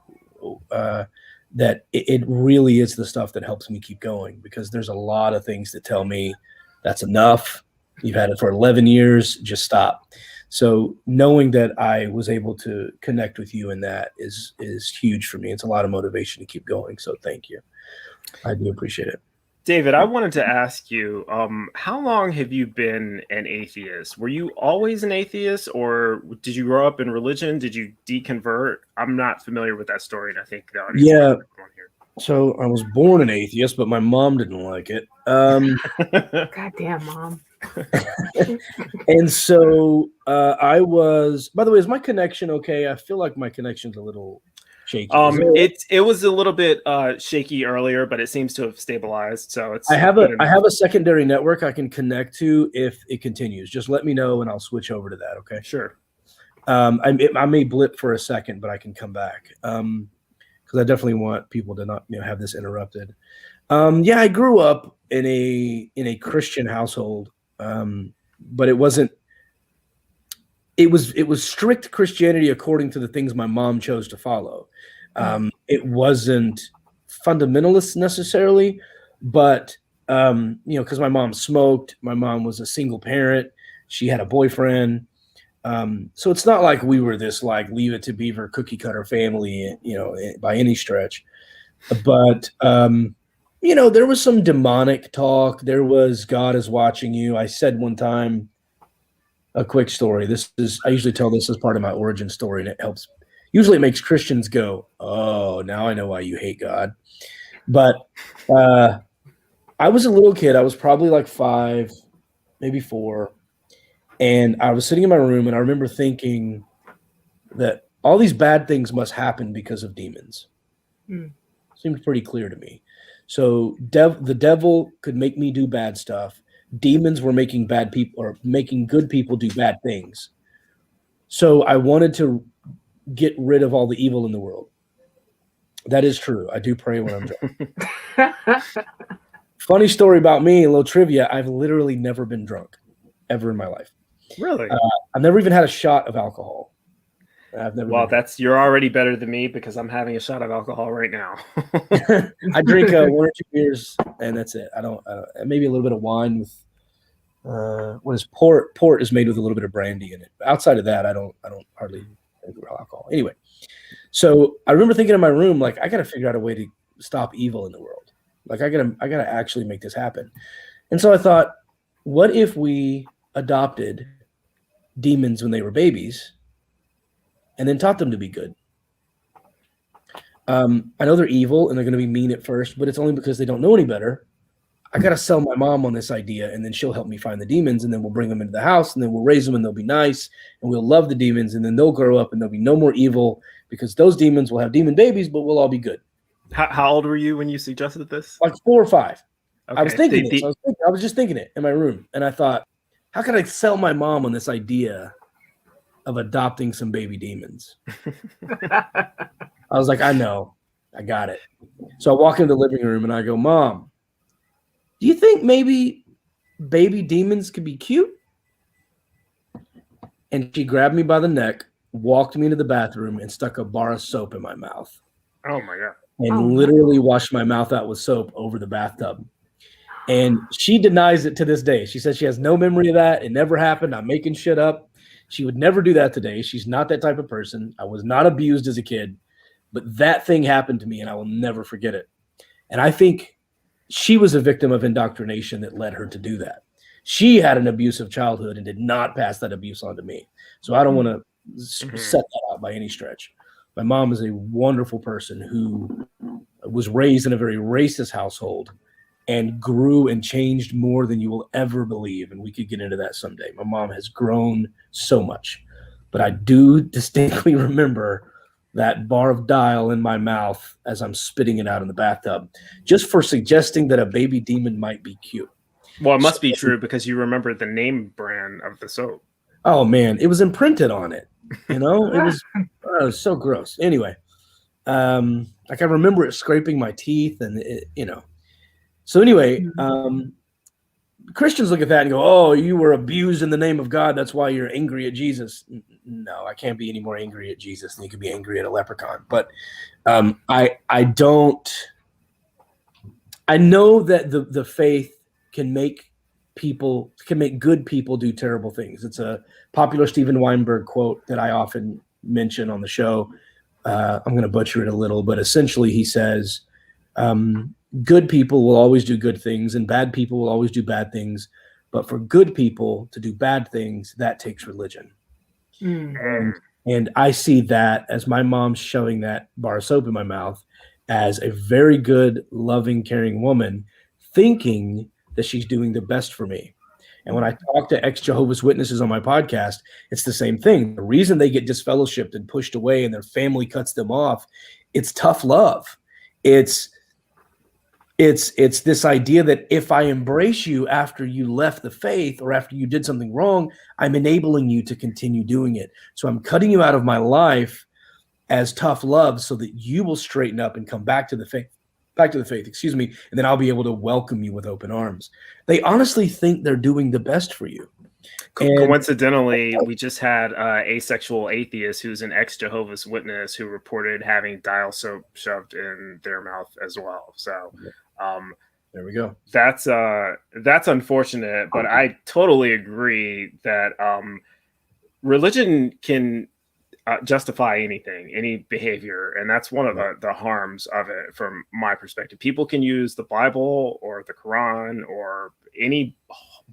that it really is the stuff that helps me keep going, because there's a lot of things that tell me that's enough. You've had it for 11 years, just stop. So knowing that I was able to connect with you in that is huge for me. It's a lot of motivation to keep going. So thank you. I do appreciate it. David, I wanted to ask you, how long have you been an atheist? Were you always an atheist, or did you grow up in religion? Did you deconvert? I'm not familiar with that story, and I think the audience yeah. Here. So I was born an atheist, but my mom didn't like it. Goddamn mom. And so I was. By the way, is my connection okay? I feel like my connection's a little shaky. It was a little bit shaky earlier, but it seems to have stabilized. So it's. I have a secondary network I can connect to if it continues. Just let me know and I'll switch over to that. Okay. Sure. I may blip for a second, but I can come back because I definitely want people to not have this interrupted. Yeah, I grew up in a Christian household, but it wasn't. It was strict Christianity according to the things my mom chose to follow. It wasn't fundamentalist necessarily, but because my mom smoked, my mom was a single parent, she had a boyfriend. So it's not like we were this like Leave It to Beaver cookie cutter family, by any stretch. But there was some demonic talk. There was God is watching you. I said one time, a quick story. I usually tell this as part of my origin story, and it helps. Usually it makes Christians go, oh, now I know why you hate God. But I was a little kid. I was probably like 5, maybe 4. And I was sitting in my room, and I remember thinking that all these bad things must happen because of demons. Seemed pretty clear to me. So the devil could make me do bad stuff. Demons were making bad people or making good people do bad things. So I wanted to get rid of all the evil in the world. That is true. I do pray when I'm drunk. Funny story about me, a little trivia. I've literally never been drunk ever in my life. Really? I've never even had a shot of alcohol. Well, you're already better than me because I'm having a shot of alcohol right now. I drink 1 or 2 beers and that's it. I don't maybe a little bit of wine with what is port? Port is made with a little bit of brandy in it. Outside of that, I don't hardly drink alcohol. Anyway, so I remember thinking in my room, like, I got to figure out a way to stop evil in the world. Like, I gotta actually make this happen. And so I thought, what if we adopted demons when they were babies and then taught them to be good? I know they're evil and they're going to be mean at first, but it's only because they don't know any better. I got to sell my mom on this idea, and then she'll help me find the demons, and then we'll bring them into the house, and then we'll raise them, and they'll be nice, and we'll love the demons, and then they'll grow up, and there'll be no more evil because those demons will have demon babies, but we'll all be good. How old were you when you suggested this? Like 4 or 5. Okay. I was thinking it. I was just thinking it in my room, and I thought, how can I sell my mom on this idea of adopting some baby demons? I was like, I know. I got it. So I walk into the living room and I go, Mom, do you think maybe baby demons could be cute? And she grabbed me by the neck, walked me into the bathroom, and stuck a bar of soap in my mouth. Oh, my God. And literally washed my mouth out with soap over the bathtub. And she denies it to this day. She says she has no memory of that. It never happened. I'm making shit up. She would never do that today. She's not that type of person. I was not abused as a kid. But that thing happened to me, and I will never forget it. And I think she was a victim of indoctrination that led her to do that. She had an abusive childhood and did not pass that abuse on to me. So I don't want to set that out by any stretch. My mom is a wonderful person who was raised in a very racist household and grew and changed more than you will ever believe. And we could get into that someday. My mom has grown so much. But I do distinctly remember that bar of dial in my mouth as I'm spitting it out in the bathtub, just for suggesting that a baby demon might be cute. Well, it must be true because you remember the name brand of the soap. Oh, man. It was imprinted on it. It was so gross. Anyway, like I remember it scraping my teeth and So anyway, Christians look at that and go, oh, you were abused in the name of God. That's why you're angry at Jesus. No, I can't be any more angry at Jesus than you could be angry at a leprechaun. But I know that the faith can make good people do terrible things. It's a popular Steven Weinberg quote that I often mention on the show. I'm going to butcher it a little, but essentially he says, good people will always do good things and bad people will always do bad things. But for good people to do bad things, that takes religion. And I see that as my mom shoving that bar of soap in my mouth as a very good, loving, caring woman, thinking that she's doing the best for me. And when I talk to ex-Jehovah's Witnesses on my podcast, it's the same thing. The reason they get disfellowshipped and pushed away and their family cuts them off, it's tough love. It's It's this idea that if I embrace you after you left the faith or after you did something wrong, I'm enabling you to continue doing it. So I'm cutting you out of my life as tough love so that you will straighten up and come back to the faith, excuse me, and then I'll be able to welcome you with open arms. They honestly think they're doing the best for you. Coincidentally, we just had asexual atheist who's an ex-Jehovah's Witness who reported having dial soap shoved in their mouth as well. So there we go. That's unfortunate, but I totally agree that religion can justify anything, any behavior, and that's one of the harms of it from my perspective. People can use the Bible or the Quran or any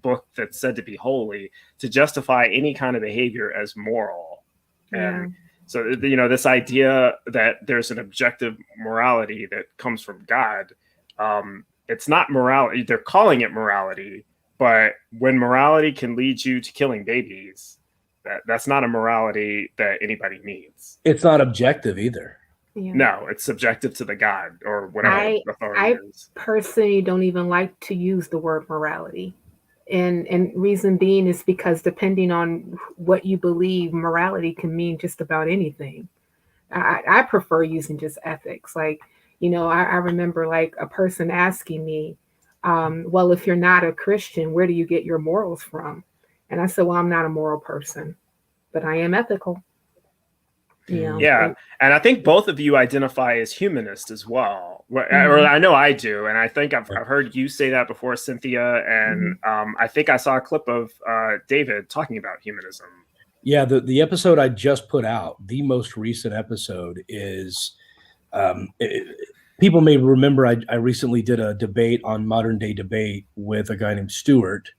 book that's said to be holy to justify any kind of behavior as moral. And so, this idea that there's an objective morality that comes from God, it's not morality. They're calling it morality, but when morality can lead you to killing babies, that's not a morality that anybody needs. It's not objective either. Yeah. No, it's subjective to the God or whatever authority is. I personally don't even like to use the word morality. And reason being is because depending on what you believe, morality can mean just about anything. I prefer using just ethics. Like, I remember like a person asking me, well, if you're not a Christian, where do you get your morals from? And I said, well, I'm not a moral person, but I am ethical. Yeah. And I think both of you identify as humanist as well. Or I know I do. And I think I've heard you say that before, Cynthia. And I think I saw a clip of David talking about humanism. Yeah. The episode I just put out, the most recent episode is, people may remember I recently did a debate on modern day debate with a guy named Stuart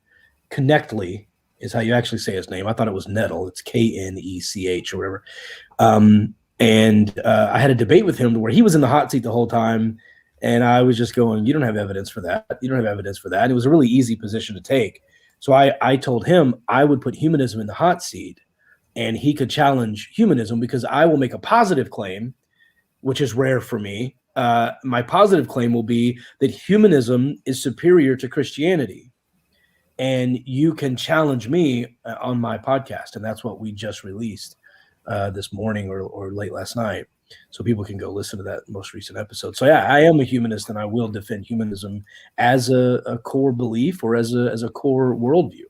Connectly. Is how you actually say his name. I thought it was Nettle. It's Knech or whatever. And I had a debate with him where he was in the hot seat the whole time. And I was just going, you don't have evidence for that. You don't have evidence for that. And it was a really easy position to take. So I told him I would put humanism in the hot seat and he could challenge humanism because I will make a positive claim, which is rare for me. My positive claim will be that humanism is superior to Christianity. And you can challenge me on my podcast. And that's what we just released this morning or late last night. So people can go listen to that most recent episode. So yeah, I am a humanist and I will defend humanism as a core belief or as a core worldview.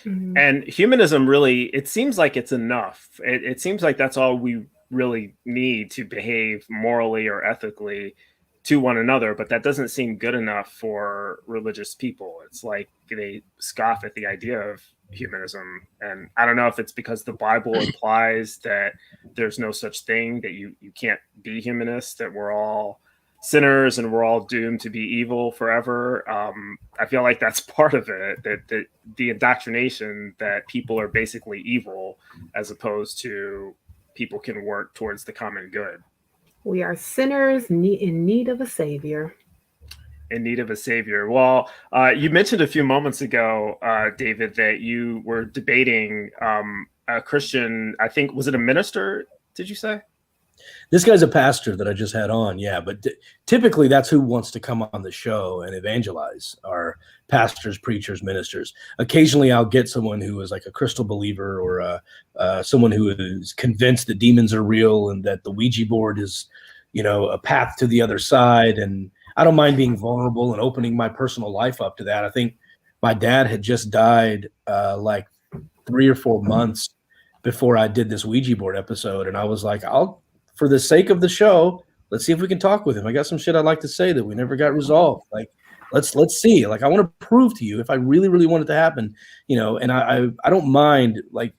And humanism really, it seems like it's enough. It seems like that's all we really need to behave morally or ethically to one another, but that doesn't seem good enough for religious people. It's like they scoff at the idea of humanism. And I don't know if it's because the Bible implies that there's no such thing, that you can't be humanist, that we're all sinners and we're all doomed to be evil forever. I feel like that's part of it, that the indoctrination that people are basically evil as opposed to people can work towards the common good. We are sinners in need of a savior. In need of a savior. Well, you mentioned a few moments ago, David, that you were debating a Christian, I think, was it a minister, did you say? This guy's a pastor that I just had on, yeah. But typically that's who wants to come on the show and evangelize, are pastors, preachers, ministers. Occasionally I'll get someone who is like a crystal believer or someone who is convinced that demons are real and that the Ouija board is, a path to the other side. And I don't mind being vulnerable and opening my personal life up to that. I think my dad had just died like 3 or 4 months before I did this Ouija board episode. And I was like, for the sake of the show, let's see if we can talk with him. I got some shit I'd like to say that we never got resolved. Like, let's see. Like, I want to prove to you if I really, really want it to happen, and I don't mind. Like,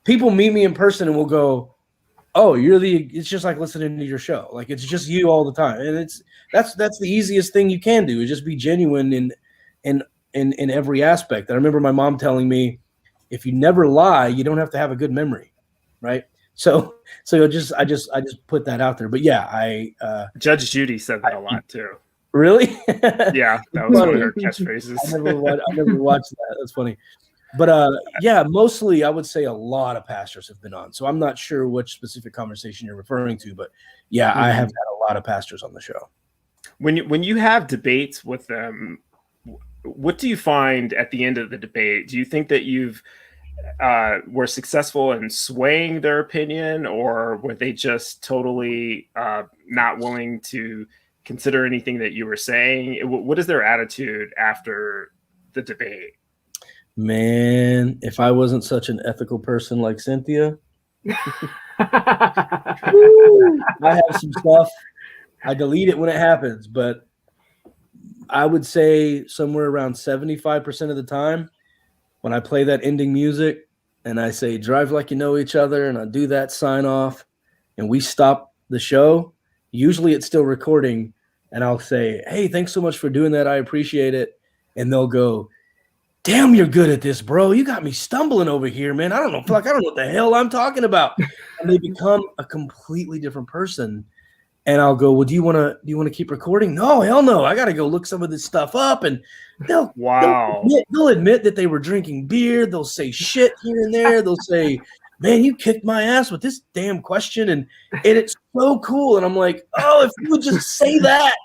people meet me in person and will go, oh, it's just like listening to your show. Like, it's just you all the time. And that's the easiest thing you can do, is just be genuine in every aspect. And I remember my mom telling me, if you never lie, you don't have to have a good memory. Right. So I just put that out there. But yeah, Judge Judy said that a lot too. Really? Yeah, that was one of her catchphrases. I never watched that. That's funny. But yeah, mostly I would say a lot of pastors have been on. So I'm not sure which specific conversation you're referring to, but yeah, I have had a lot of pastors on the show. When you have debates with them, what do you find at the end of the debate? Do you think that you've were successful in swaying their opinion, or were they just totally not willing to consider anything that you were saying? What is their attitude after the debate? Man, if I wasn't such an ethical person like Cynthia, I have some stuff. I delete it when it happens, but I would say somewhere around 75% of the time when I play that ending music and I say drive like you know each other and I do that sign off and we stop the show, usually it's still recording and I'll say, hey, thanks so much for doing that. I appreciate it. And they'll go, damn, you're good at this, bro. You got me stumbling over here, man. I don't know what the hell I'm talking about. And they become a completely different person. And I'll go, well, do you want to keep recording? No, hell no. I got to go look some of this stuff up. And they'll admit that they were drinking beer. They'll say shit here and there. They'll say, man, you kicked my ass with this damn question. And it's so cool. And I'm like, oh, if you would just say that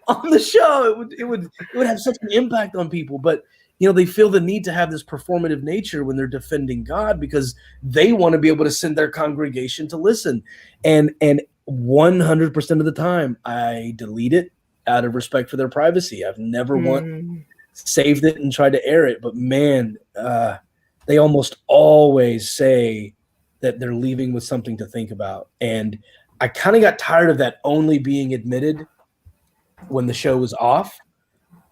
on the show, it would have such an impact on people. But they feel the need to have this performative nature when they're defending God because they want to be able to send their congregation to listen. And 100% of the time, I delete it out of respect for their privacy. I've never once saved it and tried to air it. But man, they almost always say that they're leaving with something to think about. And I kind of got tired of that only being admitted when the show was off.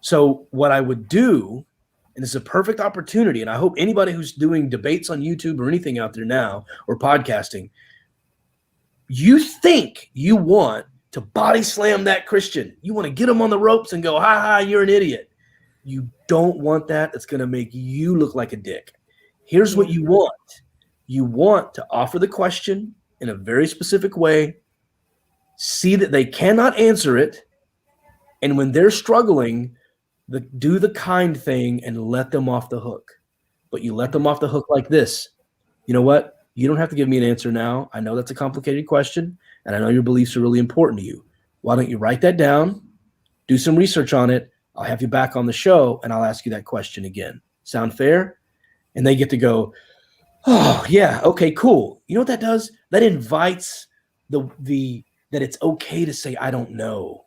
So what I would do, and it's a perfect opportunity, and I hope anybody who's doing debates on YouTube or anything out there now or podcasting, you think you want to body slam that Christian. You want to get him on the ropes and go, ha ha, you're an idiot. You don't want that. It's going to make you look like a dick. Here's what you want. You want to offer the question in a very specific way, see that they cannot answer it, and when they're struggling, do the kind thing and let them off the hook. But you let them off the hook like this. You know what? You don't have to give me an answer now. I know that's a complicated question, and I know your beliefs are really important to you. Why don't you write that down, do some research on it, I'll have you back on the show, and I'll ask you that question again. Sound fair? And they get to go, oh, yeah, okay, cool. You know what that does? That invites that it's okay to say, I don't know.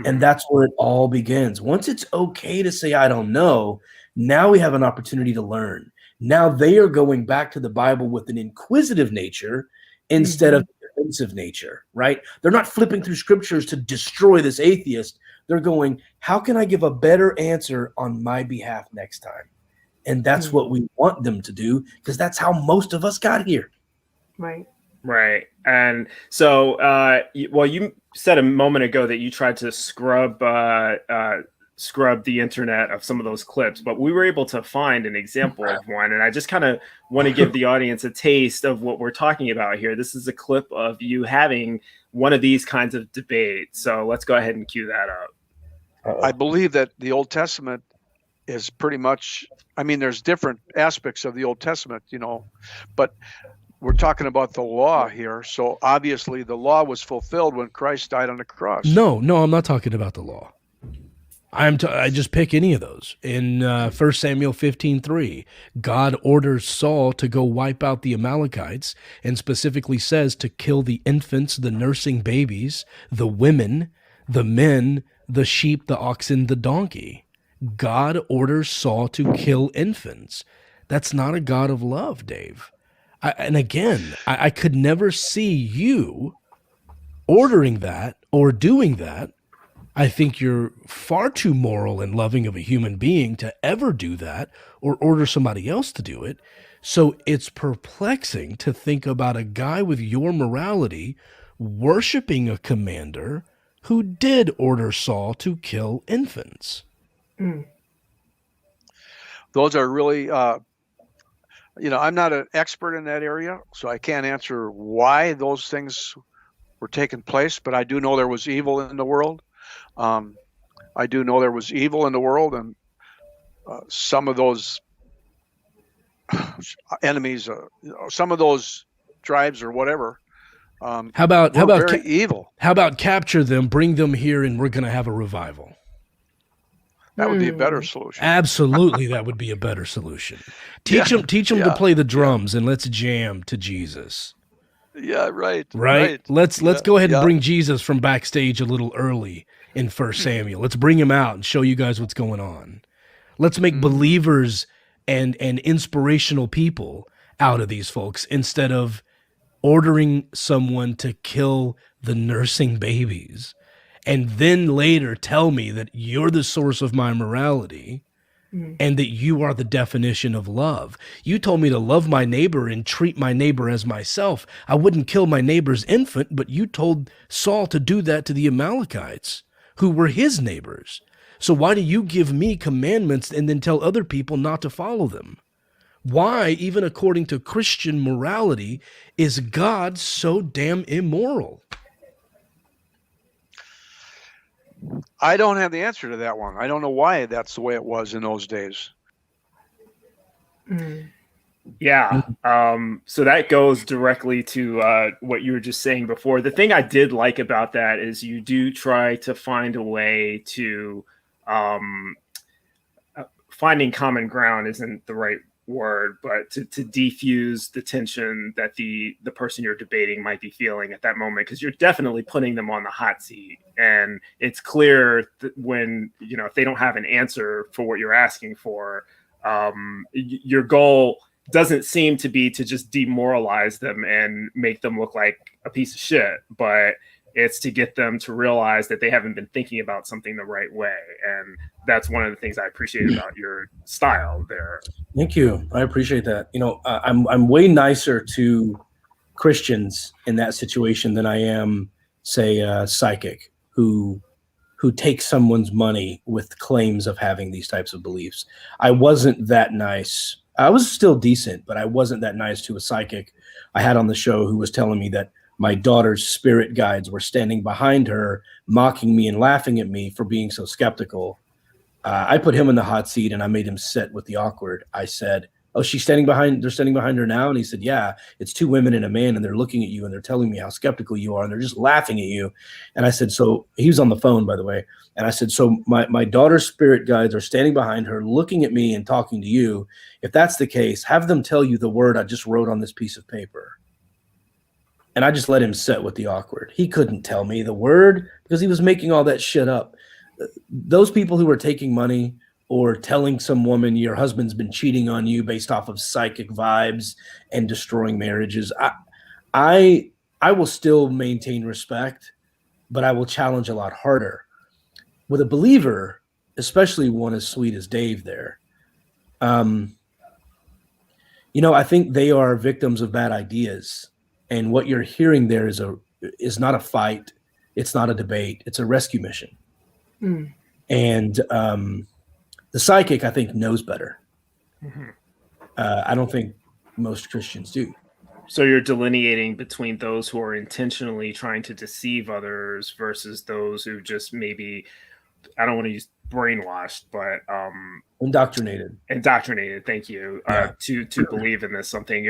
And that's where it all begins. Once it's okay to say, I don't know, now we have an opportunity to learn. Now they are going back to the Bible with an inquisitive nature instead of defensive nature, right? They're not flipping through scriptures to destroy this atheist. They're going, how can I give a better answer on my behalf next time? And that's what we want them to do because that's how most of us got here. Right. Right. And so, you said a moment ago that you tried to scrub the internet of some of those clips, but we were able to find an example of one. And I just kind of want to give the audience a taste of what we're talking about here. This is a clip of you having one of these kinds of debates. So let's go ahead and cue that up. I believe that the Old Testament is pretty much, there's different aspects of the Old Testament, but we're talking about the law here. So obviously the law was fulfilled when Christ died on the cross. No, I'm not talking about the law. I just pick any of those. In 1 Samuel 15:3, God orders Saul to go wipe out the Amalekites and specifically says to kill the infants, the nursing babies, the women, the men, the sheep, the oxen, the donkey. God orders Saul to kill infants. That's not a God of love, Dave. I could never see you ordering that or doing that. I think you're far too moral and loving of a human being to ever do that or order somebody else to do it. So it's perplexing to think about a guy with your morality worshiping a commander who did order Saul to kill infants. Those are really, I'm not an expert in that area, so I can't answer why those things were taking place, but I do know there was evil in the world. And some of those enemies, some of those tribes or whatever, How about very evil? How about capture them, bring them here, and we're going to have a revival? That would be a better solution. Absolutely, that would be a better solution. Teach them to play the drums, and let's jam to Jesus. Yeah, right. Let's go ahead and bring Jesus from backstage a little early in 1 Samuel. Let's bring him out and show you guys what's going on. Let's make believers and inspirational people out of these folks instead of ordering someone to kill the nursing babies and then later tell me that you're the source of my morality and that you are the definition of love. You told me to love my neighbor and treat my neighbor as myself. I wouldn't kill my neighbor's infant, but you told Saul to do that to the Amalekites, who were his neighbors. So why do you give me commandments and then tell other people not to follow them? Why, even according to Christian morality, is God so damn immoral? I don't have the answer to that one. I don't know why that's the way it was in those days. Yeah. So that goes directly to what you were just saying before. The thing I did like about that is you do try to find a way to finding common ground isn't the right word, but to defuse the tension that the person you're debating might be feeling at that moment, because you're definitely putting them on the hot seat, and it's clear that when if they don't have an answer for what you're asking for, your goal doesn't seem to be to just demoralize them and make them look like a piece of shit, but it's to get them to realize that they haven't been thinking about something the right way. And that's one of the things I appreciate about your style there. Thank you. I appreciate that. I'm way nicer to Christians in that situation than I am, say, a psychic who takes someone's money with claims of having these types of beliefs. I wasn't that nice. I was still decent, but I wasn't that nice to a psychic I had on the show who was telling me that my daughter's spirit guides were standing behind her, mocking me and laughing at me for being so skeptical. I put him in the hot seat and I made him sit with the awkward. I said, "Oh, they're standing behind her now?" And he said, "Yeah, it's two women and a man, and they're looking at you and they're telling me how skeptical you are, and they're just laughing at you." And I said, so he was on the phone, by the way. And I said, so my daughter's spirit guides are standing behind her, looking at me and talking to you. If that's the case, have them tell you the word I just wrote on this piece of paper. And I just let him sit with the awkward. He couldn't tell me the word because he was making all that shit up. Those people who are taking money or telling some woman your husband's been cheating on you based off of psychic vibes and destroying marriages, I will still maintain respect, but I will challenge a lot harder. With a believer, especially one as sweet as Dave there, I think they are victims of bad ideas. And what you're hearing there is not a fight. It's not a debate. It's a rescue mission. And the psychic, I think, knows better. I don't think most Christians do. So you're delineating between those who are intentionally trying to deceive others versus those who just maybe, I don't want to use brainwashed, but indoctrinated. Thank you. To believe in this something.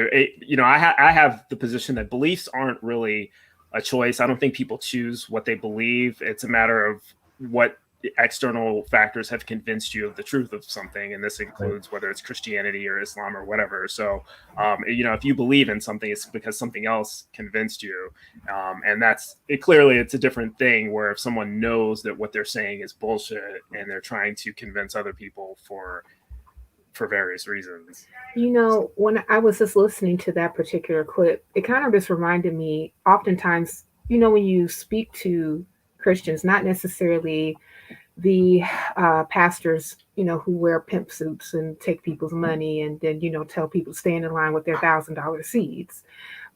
I have the position that beliefs aren't really a choice. I don't think people choose what they believe. It's a matter of what external factors have convinced you of the truth of something, and this includes whether it's Christianity or Islam or whatever. So if you believe in something, it's because something else convinced you, and that's it. Clearly it's a different thing where if someone knows that what they're saying is bullshit and they're trying to convince other people for various reasons. When I was just listening to that particular clip, it kind of just reminded me, oftentimes, when you speak to Christians, not necessarily the pastors, who wear pimp suits and take people's money and then, tell people to stand in line with their $1,000 seeds.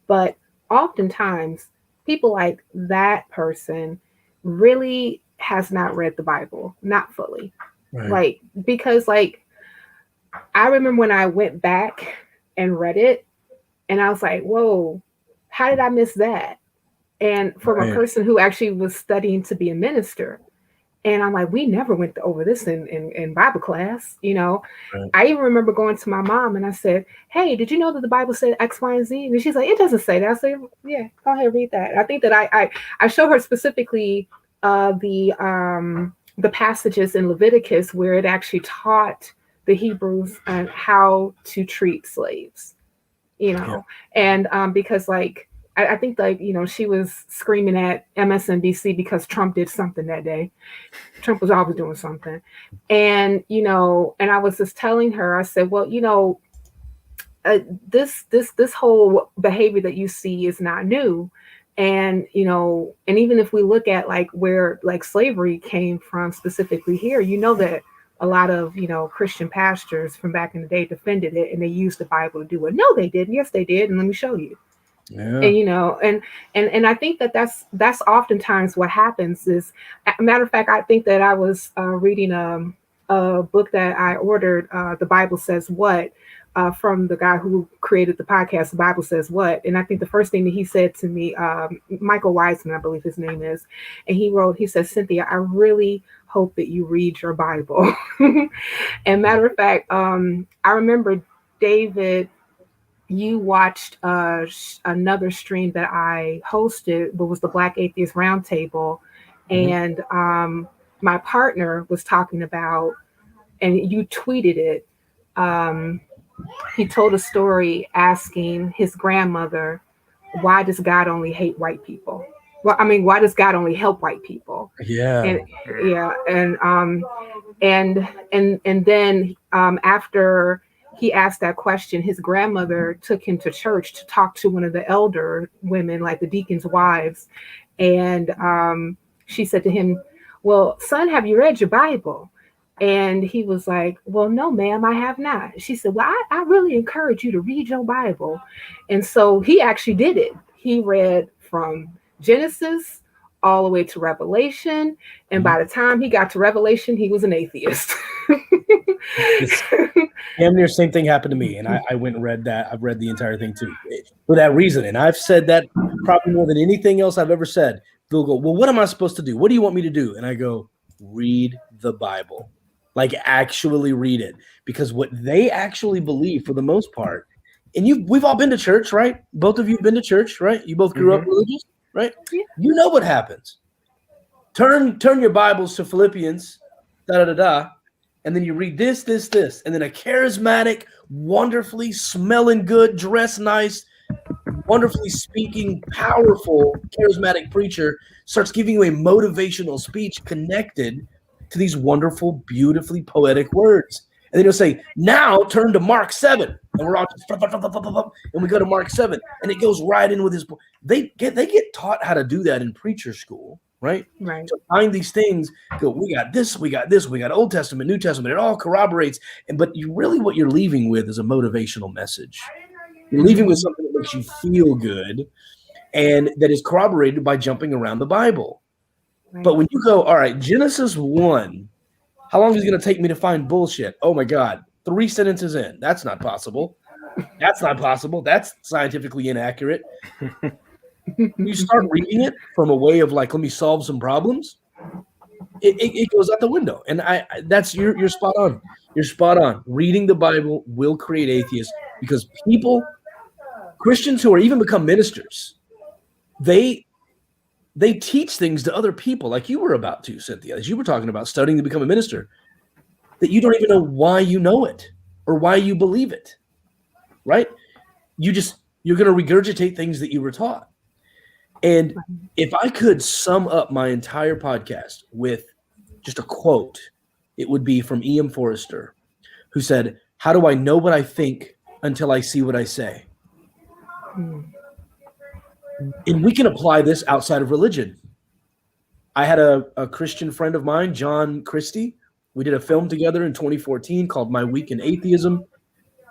But oftentimes people like that person really has not read the Bible, not fully. Right. Because I remember when I went back and read it and I was like, whoa, how did I miss that? And from a person who actually was studying to be a minister. And I'm like, we never went over this in Bible class, you know. Right. I even remember going to my mom and I said, hey, did you know that the Bible said X, Y, and Z? And she's like, it doesn't say that. I said, yeah, go ahead, read that. I think that I show her specifically the passages in Leviticus where it actually taught the Hebrews how to treat slaves, you know. And because like, I think like, you know, she was screaming at MSNBC because Trump did something that day. Trump was always doing something. And, you know, and I was just telling her, I said, well, you know, this whole behavior that you see is not new. And, you know, and even if we look at like where like slavery came from specifically here, you know, that a lot of, you know, Christian pastors from back in the day defended it and they used the Bible to do it. No, they didn't. Yes, they did. And let me show you. Yeah. And, you know, and I think that that's oftentimes what happens is, matter of fact, I think that I was reading a book that I ordered, The Bible Says What, from the guy who created the podcast, The Bible Says What. And I think the first thing that he said to me, Michael Wiseman, I believe his name is, and he says, Cynthia, I really hope that you read your Bible. And matter of fact, I remember, David, you watched another stream that I hosted, but was the Black Atheist Roundtable. And my partner was talking about, and you tweeted it, he told a story asking his grandmother, why does God only hate white people? Well, I mean, why does God only help white people? Yeah. And yeah, and then after he asked that question, his grandmother took him to church to talk to one of the elder women, like the deacon's wives. And she said to him, well, son, have you read your Bible? And he was like, well, no, ma'am, I have not. She said, well, I really encourage you to read your Bible. And so he actually did it. He read from Genesis all the way to Revelation. And by the time he got to Revelation, he was an atheist. Damn near same thing happened to me. And I went and read that. I've read the entire thing too. For that reason. And I've said that probably more than anything else I've ever said. They'll go, well, what am I supposed to do? What do you want me to do? And I go, read the Bible. Like actually read it. Because what they actually believe for the most part, and we've all been to church, right? Both of you have been to church, right? You both grew up religious, right? Yeah. You know what happens. Turn your Bibles to Philippians, and then you read this, and then a charismatic, wonderfully smelling good, dressed nice, wonderfully speaking, powerful, charismatic preacher starts giving you a motivational speech connected to these wonderful, beautifully poetic words. And then he'll say, now turn to Mark 7. And we're all just, and we go to Mark 7. And it goes right in with his, they get taught how to do that in preacher school, right? Right. To find these things, go, we got this, we got Old Testament, New Testament, it all corroborates. But what you're leaving with is a motivational message. You're leaving with something that makes you feel good and that is corroborated by jumping around the Bible. Right. But when you go, all right, Genesis 1, how long is it going to take me to find bullshit? Oh my God, 3 sentences in. That's not possible. That's not possible. That's scientifically inaccurate. You start reading it from a way of like, let me solve some problems. It goes out the window. And you're spot on. You're spot on. Reading the Bible will create atheists because Christians who are even become ministers, they teach things to other people like you were about to, Cynthia, as you were talking about studying to become a minister, that you don't even know why you know it or why you believe it, right? You're going to regurgitate things that you were taught. And if I could sum up my entire podcast with just a quote, it would be from E.M. Forrester, who said, how do I know what I think until I see what I say? And we can apply this outside of religion. I had a Christian friend of mine, John Christie. We did a film together in 2014 called My Week in Atheism.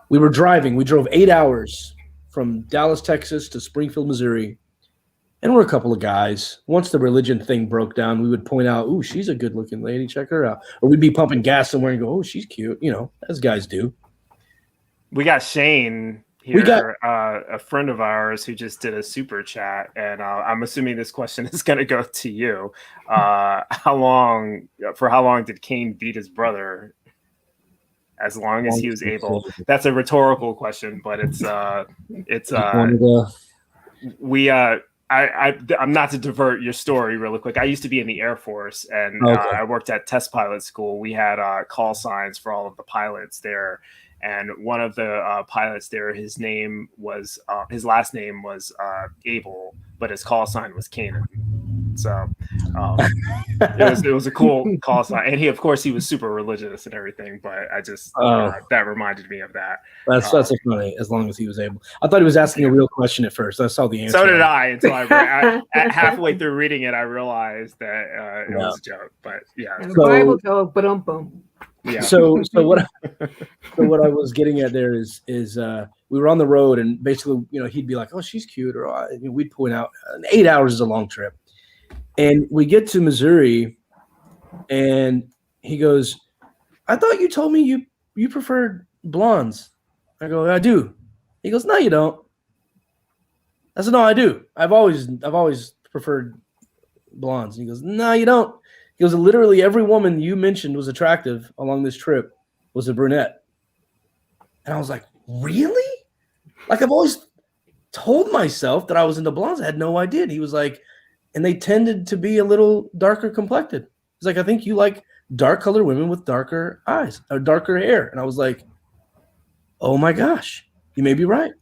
We were driving. We drove 8 hours from Dallas, Texas to Springfield, Missouri. And we're a couple of guys. Once the religion thing broke down, we would point out, ooh, she's a good-looking lady. Check her out. Or we'd be pumping gas somewhere and go, oh, she's cute. You know, as guys do. We got Shane here. We got a friend of ours who just did a super chat, and I'm assuming this question is going to go to you. How long did Cain beat his brother? As long as he was able. That's a rhetorical question, but I'm not to divert your story really quick. I used to be in the Air Force, and I worked at test pilot school. We had call signs for all of the pilots there. And one of the pilots there, his last name was Abel, but his call sign was Canaan. So it was a cool call sign, and he was super religious and everything. But I just that reminded me of that. That's funny. As long as he was able, I thought he was asking a real question at first. I saw the answer. So did I. Until I halfway through reading it, I realized that it was a joke. But yeah, Bible joke, but boom. Yeah. So what I was getting at there is we were on the road, and basically, he'd be like, "Oh, she's cute," or we'd point out 8 hours is a long trip. And we get to Missouri, and he goes, "I thought you told me you preferred blondes." I go, "I do." He goes, "No, you don't." I said, "No, I do. I've always preferred blondes." He goes, "No, you don't." He goes, "Literally every woman you mentioned was attractive along this trip was a brunette." And I was like, "Really?" Like, I've always told myself that I was into blondes. I had no idea. And he was like, "And they tended to be a little darker complected." He's like, "I think you like dark colored women with darker eyes or darker hair." And I was like, "Oh my gosh, you may be right."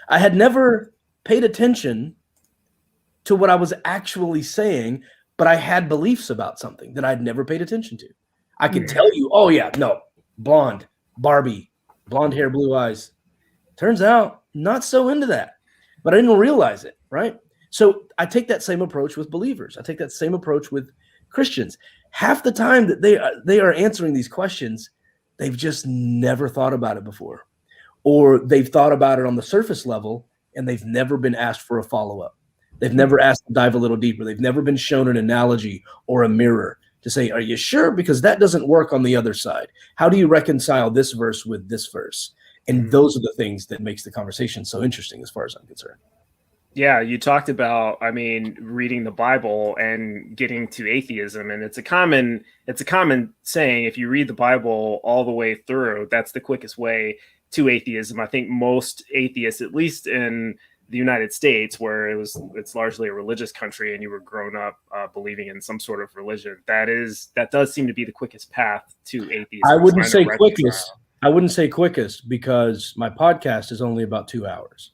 I had never paid attention to what I was actually saying, but I had beliefs about something that I'd never paid attention to. I could tell you, "Oh yeah, no, blonde, Barbie, blonde hair, blue eyes." Turns out, not so into that, but I didn't realize it, right? So I take that same approach with believers. I take that same approach with Christians. Half the time that they are answering these questions, they've just never thought about it before, or they've thought about it on the surface level, and they've never been asked for a follow-up. They've never asked to dive a little deeper. They've never been shown an analogy or a mirror to say, "Are you sure? Because that doesn't work on the other side. How do you reconcile this verse with this verse?" And those are the things that makes the conversation so interesting as far as I'm concerned. Yeah, you talked about, reading the Bible and getting to atheism, and it's a common saying, if you read the Bible all the way through, that's the quickest way to atheism. I think most atheists, at least in the United States, where it's largely a religious country, and you were grown up believing in some sort of religion, that does seem to be the quickest path to atheism. I wouldn't say quickest. I wouldn't say quickest because my podcast is only about 2 hours.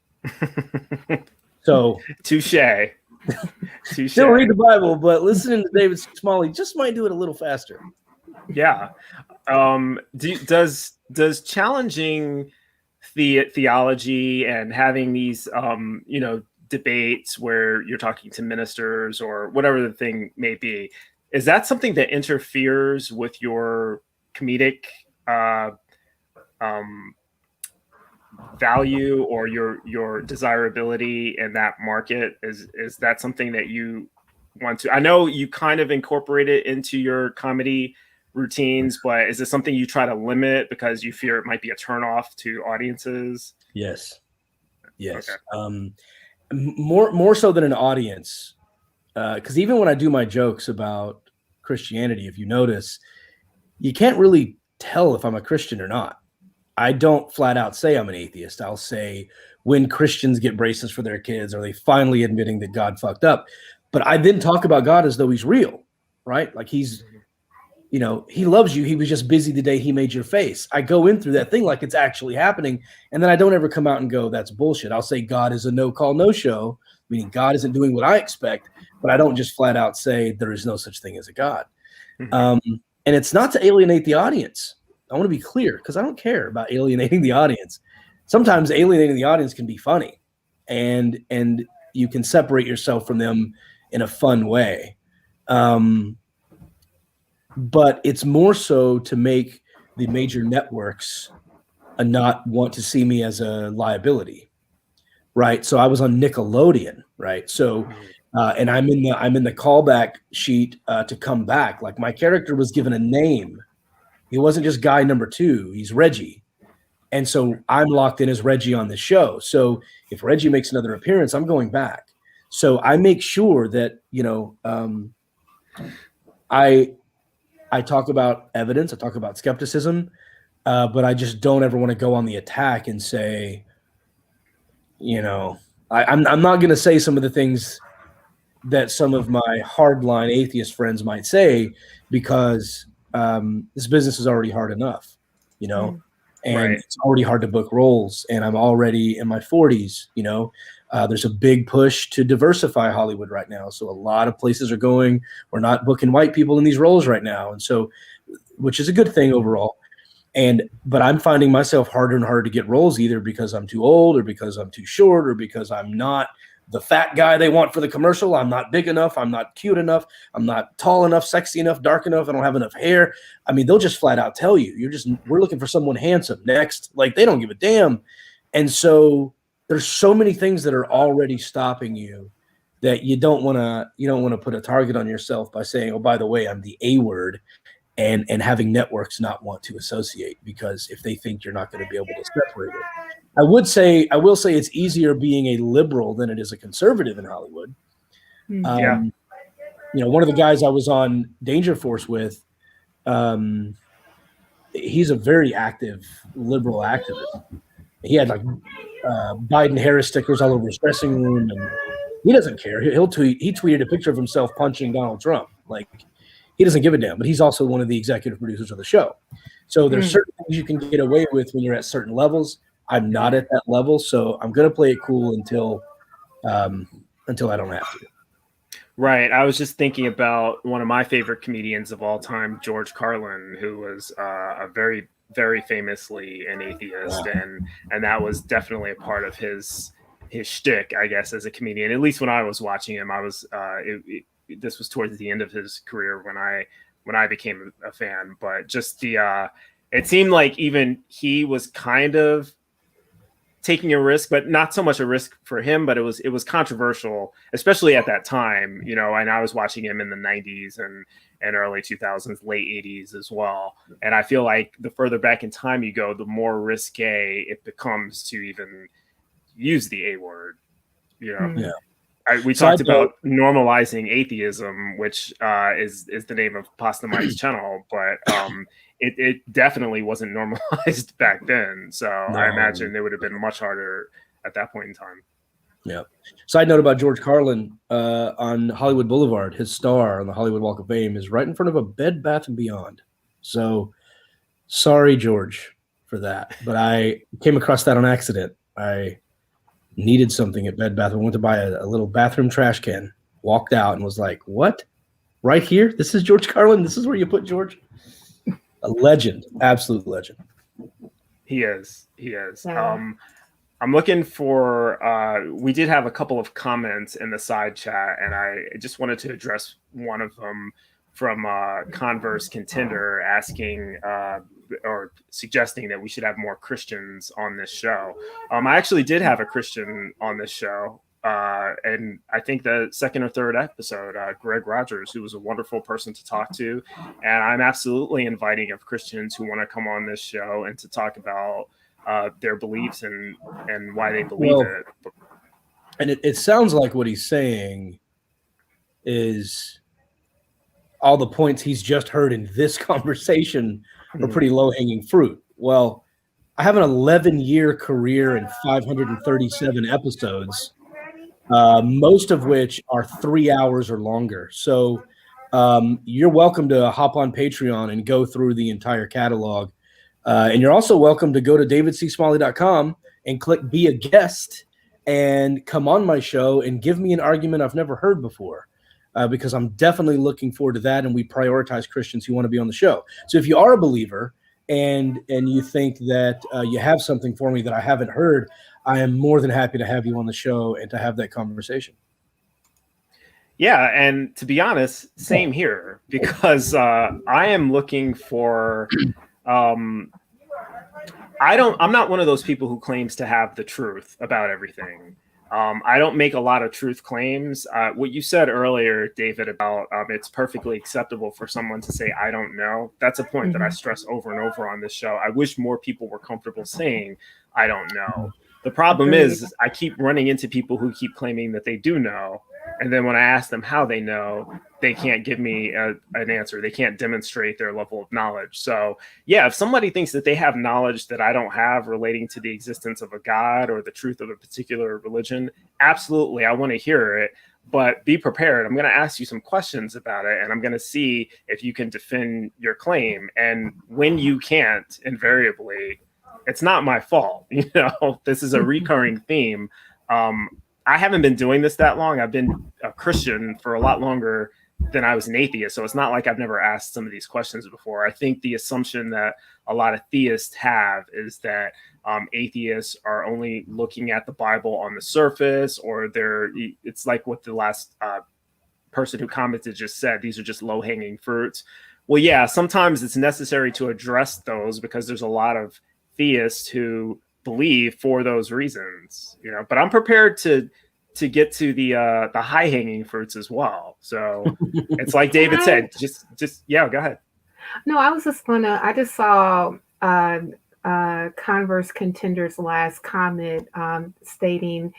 So touche. Still read the Bible, but listening to David Smalley just might do it a little faster. Yeah. Does challenging theology and having these debates where you're talking to ministers or whatever the thing may be, is that something that interferes with your comedic value or your desirability in that market? Is that something that you want to? I know you kind of incorporate it into your comedy routines, but is it something you try to limit because you fear it might be a turnoff to audiences? Yes. Okay. More so than an audience, because even when I do my jokes about Christianity, if you notice, you can't really tell if I'm a Christian or not. I don't flat out say I'm an atheist. I'll say when Christians get braces for their kids, are they finally admitting that God fucked up? But I then talk about God as though he's real, right? Like he's, he loves you. He was just busy the day he made your face. I go in through that thing like it's actually happening. And then I don't ever come out and go, that's bullshit. I'll say God is a no call, no show, meaning God isn't doing what I expect, but I don't just flat out say there is no such thing as a God. Mm-hmm. And it's not to alienate the audience. I want to be clear because I don't care about alienating the audience. Sometimes alienating the audience can be funny and you can separate yourself from them in a fun way. But it's more so to make the major networks not want to see me as a liability, right? So I was on Nickelodeon, right? So, and I'm in the callback sheet to come back. Like my character was given a name. He wasn't just guy number 2. He's Reggie. And so I'm locked in as Reggie on the show. So if Reggie makes another appearance, I'm going back. So I make sure that, I talk about evidence, I talk about skepticism, but I just don't ever want to go on the attack and say, I'm not going to say some of the things that some of my hardline atheist friends might say, because this business is already hard enough, and Right. it's already hard to book roles, and I'm already in my 40s. There's a big push to diversify Hollywood right now, so a lot of places are going, we're not booking white people in these roles right now, and so, which is a good thing overall. But I'm finding myself harder and harder to get roles, either because I'm too old, or because I'm too short, or because I'm not the fat guy they want for the commercial. I'm not big enough. I'm not cute enough. I'm not tall enough, sexy enough, dark enough. I don't have enough hair. I mean, they'll just flat out tell you, we're looking for someone handsome next. Like, they don't give a damn. And so there's so many things that are already stopping you that you don't want to put a target on yourself by saying, oh, by the way, I'm the A word, and having networks not want to associate, because if they think you're not going to be able to separate it. I will say it's easier being a liberal than it is a conservative in Hollywood. Yeah. One of the guys I was on Danger Force with, he's a very active liberal activist. He had like Biden Harris stickers all over his dressing room, and he doesn't care. He'll tweet. He tweeted a picture of himself punching Donald Trump. Like, he doesn't give a damn, but he's also one of the executive producers of the show. So there's certain things you can get away with when you're at certain levels. I'm not at that level, so I'm going to play it cool until I don't have to. Right. I was just thinking about one of my favorite comedians of all time, George Carlin, who was a very, very famously an atheist, and that was definitely a part of his shtick, I guess, as a comedian. At least when I was watching him, I was this was towards the end of his career when I became a fan. But just it seemed like even he was kind of taking a risk, but not so much a risk for him, but it was controversial, especially at that time, and I was watching him in the 90s and early 2000s, late 80s as well. And I feel like the further back in time you go, the more risque it becomes to even use the A word, Yeah. We talked about normalizing atheism, which is the name of Pasta Mike's channel, but it definitely wasn't normalized back then. So no. I imagine it would have been much harder at that point in time. Yeah. Side note about George Carlin, on Hollywood Boulevard, his star on the Hollywood Walk of Fame is right in front of a Bed Bath & Beyond. So sorry, George, for that. But I came across that on accident. I needed something at Bed Bath. I went to buy a little bathroom trash can, walked out and was like, what? Right here? This is George Carlin? This is where you put George? A legend, absolute legend. He is. Yeah. I'm looking for, we did have a couple of comments in the side chat, and I just wanted to address one of them from Converse Contender asking or suggesting that we should have more Christians on this show. I actually did have a Christian on this show, and I think the second or third episode, Greg Rogers, who was a wonderful person to talk to, and I'm absolutely inviting of Christians who want to come on this show and to talk about their beliefs and why they believe it. And it sounds like what he's saying is all the points he's just heard in this conversation are pretty low-hanging fruit. Well, I have an 11-year career and 537 episodes, most of which are 3 hours or longer. So you're welcome to hop on Patreon and go through the entire catalog. And you're also welcome to go to davidcsmalley.com and click Be a Guest and come on my show and give me an argument I've never heard before. Because I'm definitely looking forward to that, and we prioritize Christians who want to be on the show. So if you are a believer and you think that you have something for me that I haven't heard, I am more than happy to have you on the show and to have that conversation. Yeah, and to be honest, same here, because I am looking for I'm not one of those people who claims to have the truth about everything. I don't make a lot of truth claims. What you said earlier, David, about it's perfectly acceptable for someone to say, I don't know. That's a point that I stress over and over on this show. I wish more people were comfortable saying, I don't know. The problem is I keep running into people who keep claiming that they do know. And then when I ask them how they know, they can't give me an answer. They can't demonstrate their level of knowledge. So, yeah, if somebody thinks that they have knowledge that I don't have relating to the existence of a God or the truth of a particular religion, absolutely, I want to hear it. But be prepared. I'm going to ask you some questions about it, and I'm going to see if you can defend your claim. And when you can't, invariably, it's not my fault. This is a recurring theme. I haven't been doing this that long. I've been a Christian for a lot longer than I was an atheist. So it's not like I've never asked some of these questions before. I think the assumption that a lot of theists have is that atheists are only looking at the Bible on the surface, or it's like what the last person who commented just said, these are just low-hanging fruits. Well, yeah, sometimes it's necessary to address those because there's a lot of theists who believe for those reasons, but I'm prepared to get to the high hanging fruits as well. So it's like David said, just go ahead. No, I just saw Converse Contender's last comment stating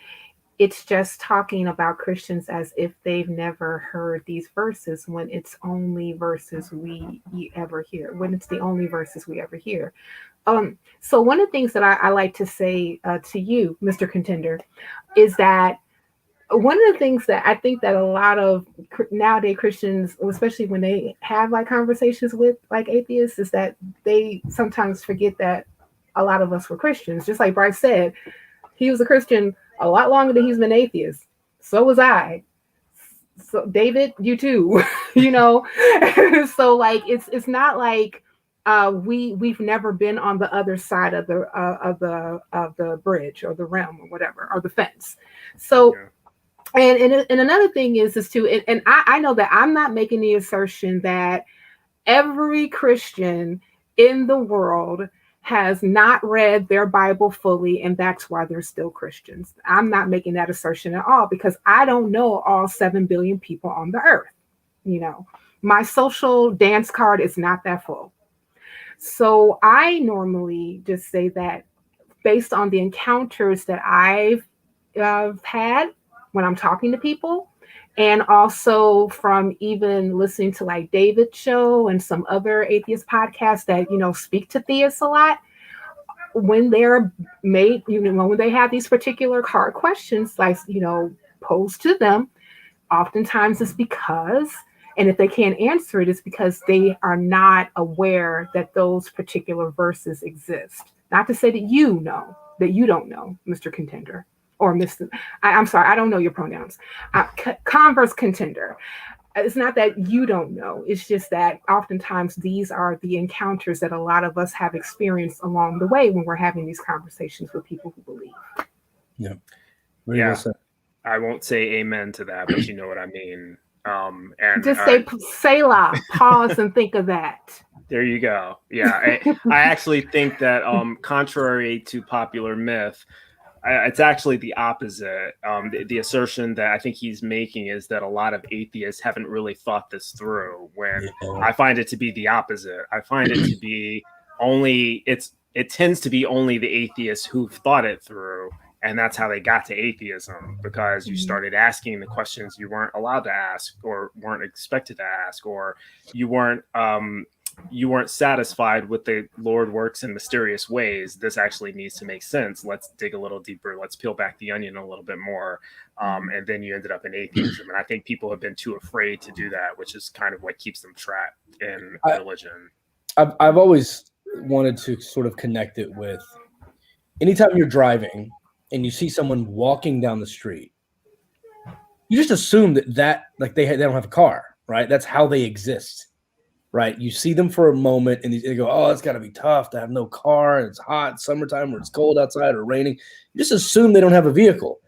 it's just talking about Christians as if they've never heard these verses, when it's only verses we ever hear, when it's the only verses we ever hear. So one of the things that I like to say to you, Mr. Contender, is that one of the things that I think that a lot of nowadays Christians, especially when they have like conversations with like atheists, is that they sometimes forget that a lot of us were Christians. Just like Bryce said, he was a Christian a lot longer than he's been atheist. So was I. So David, you too. So like it's not like we've never been on the other side of the bridge or the realm or whatever, or the fence. So and another thing is too, and I know that I'm not making the assertion that every Christian in the world has not read their Bible fully, and that's why they're still Christians. I'm not making that assertion at all, because I don't know all 7 billion people on the earth. My social dance card is not that full. So I normally just say that based on the encounters that I've had when I'm talking to people, and also from even listening to like David's show and some other atheist podcasts that, speak to theists a lot, when they're made, when they have these particular hard questions, like, posed to them, oftentimes it's because, and if they can't answer it, it's because they are not aware that those particular verses exist. Not to say that you don't know, Mr. Contender. Or Mr. I'm sorry, I don't know your pronouns. Converse Contender. It's not that you don't know. It's just that oftentimes these are the encounters that a lot of us have experienced along the way when we're having these conversations with people who believe. Yeah. Yeah. I won't say amen to that, but you know what I mean. And just say Selah, pause and think of that. There you go. Yeah. I actually think that contrary to popular myth, it's actually the opposite. The assertion that I think he's making is that a lot of atheists haven't really thought this through, when I find it to be the opposite. I find it to be it tends to be only the atheists who've thought it through, and that's how they got to atheism, because you started asking the questions you weren't allowed to ask, or weren't expected to ask, or you weren't satisfied with the Lord works in mysterious ways. This actually needs to make sense. Let's dig a little deeper. Let's peel back the onion a little bit more. And then you ended up in atheism. And I think people have been too afraid to do that, which is kind of what keeps them trapped in religion. I've always wanted to sort of connect it with anytime you're driving and you see someone walking down the street, you just assume that like they don't have a car, right? That's how they exist. Right. You see them for a moment and they go, oh, it's got to be tough to have no car. And it's hot summertime where it's cold outside or raining. You just assume they don't have a vehicle.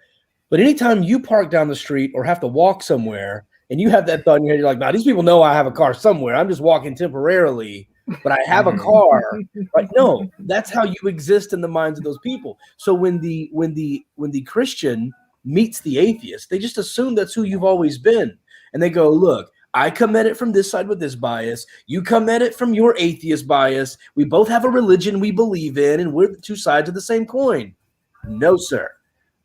But anytime you park down the street or have to walk somewhere and you have that thought in your head, you're like, nah, these people know I have a car somewhere. I'm just walking temporarily, but I have a car. Right? No, that's how you exist in the minds of those people. So when the Christian meets the atheist, they just assume that's who you've always been. And they go, look, I come at it from this side with this bias. You come at it from your atheist bias. We both have a religion we believe in, and we're the two sides of the same coin. No, sir.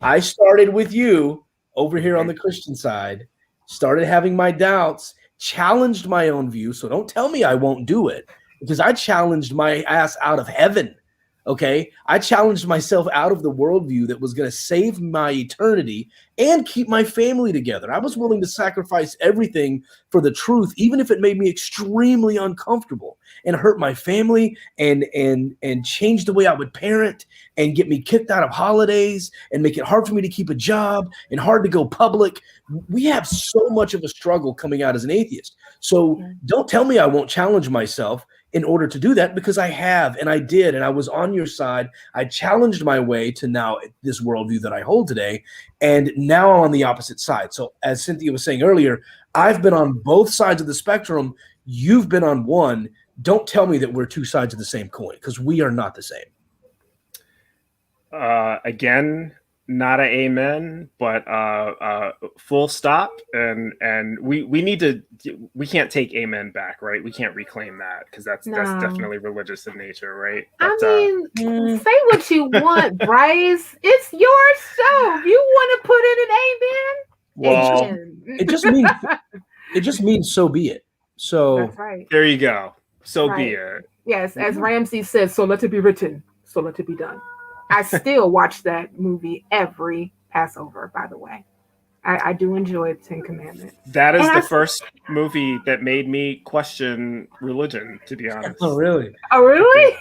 I started with you over here on the Christian side, started having my doubts, challenged my own view. So don't tell me I won't do it, because I challenged my ass out of heaven. Okay, I challenged myself out of the worldview that was going to save my eternity and keep my family together. I was willing to sacrifice everything for the truth, even if it made me extremely uncomfortable and hurt my family and change the way I would parent and get me kicked out of holidays and make it hard for me to keep a job and hard to go public. We have so much of a struggle coming out as an atheist. So don't tell me I won't challenge myself in order to do that, because I have, and I did, and I was on your side. I challenged my way to now this worldview that I hold today, and now I'm on the opposite side. So as Cynthia was saying earlier, I've been on both sides of the spectrum. You've been on one. Don't tell me that we're two sides of the same coin, because we are not the same. Again, not a amen, but full stop. And we need to, we can't take amen back, right? We can't reclaim that, because that's definitely religious in nature, right? But, I mean, say what you want, Bryce. It's your show. If you want to put in an amen, it just means so be it. So that's right. There you go. So be it. Yes, as Ramsey says, so let it be written, so let it be done. I still watch that movie every Passover, by the way. I do enjoy Ten Commandments. That is the first movie that made me question religion, to be honest. Oh, really? Oh, really?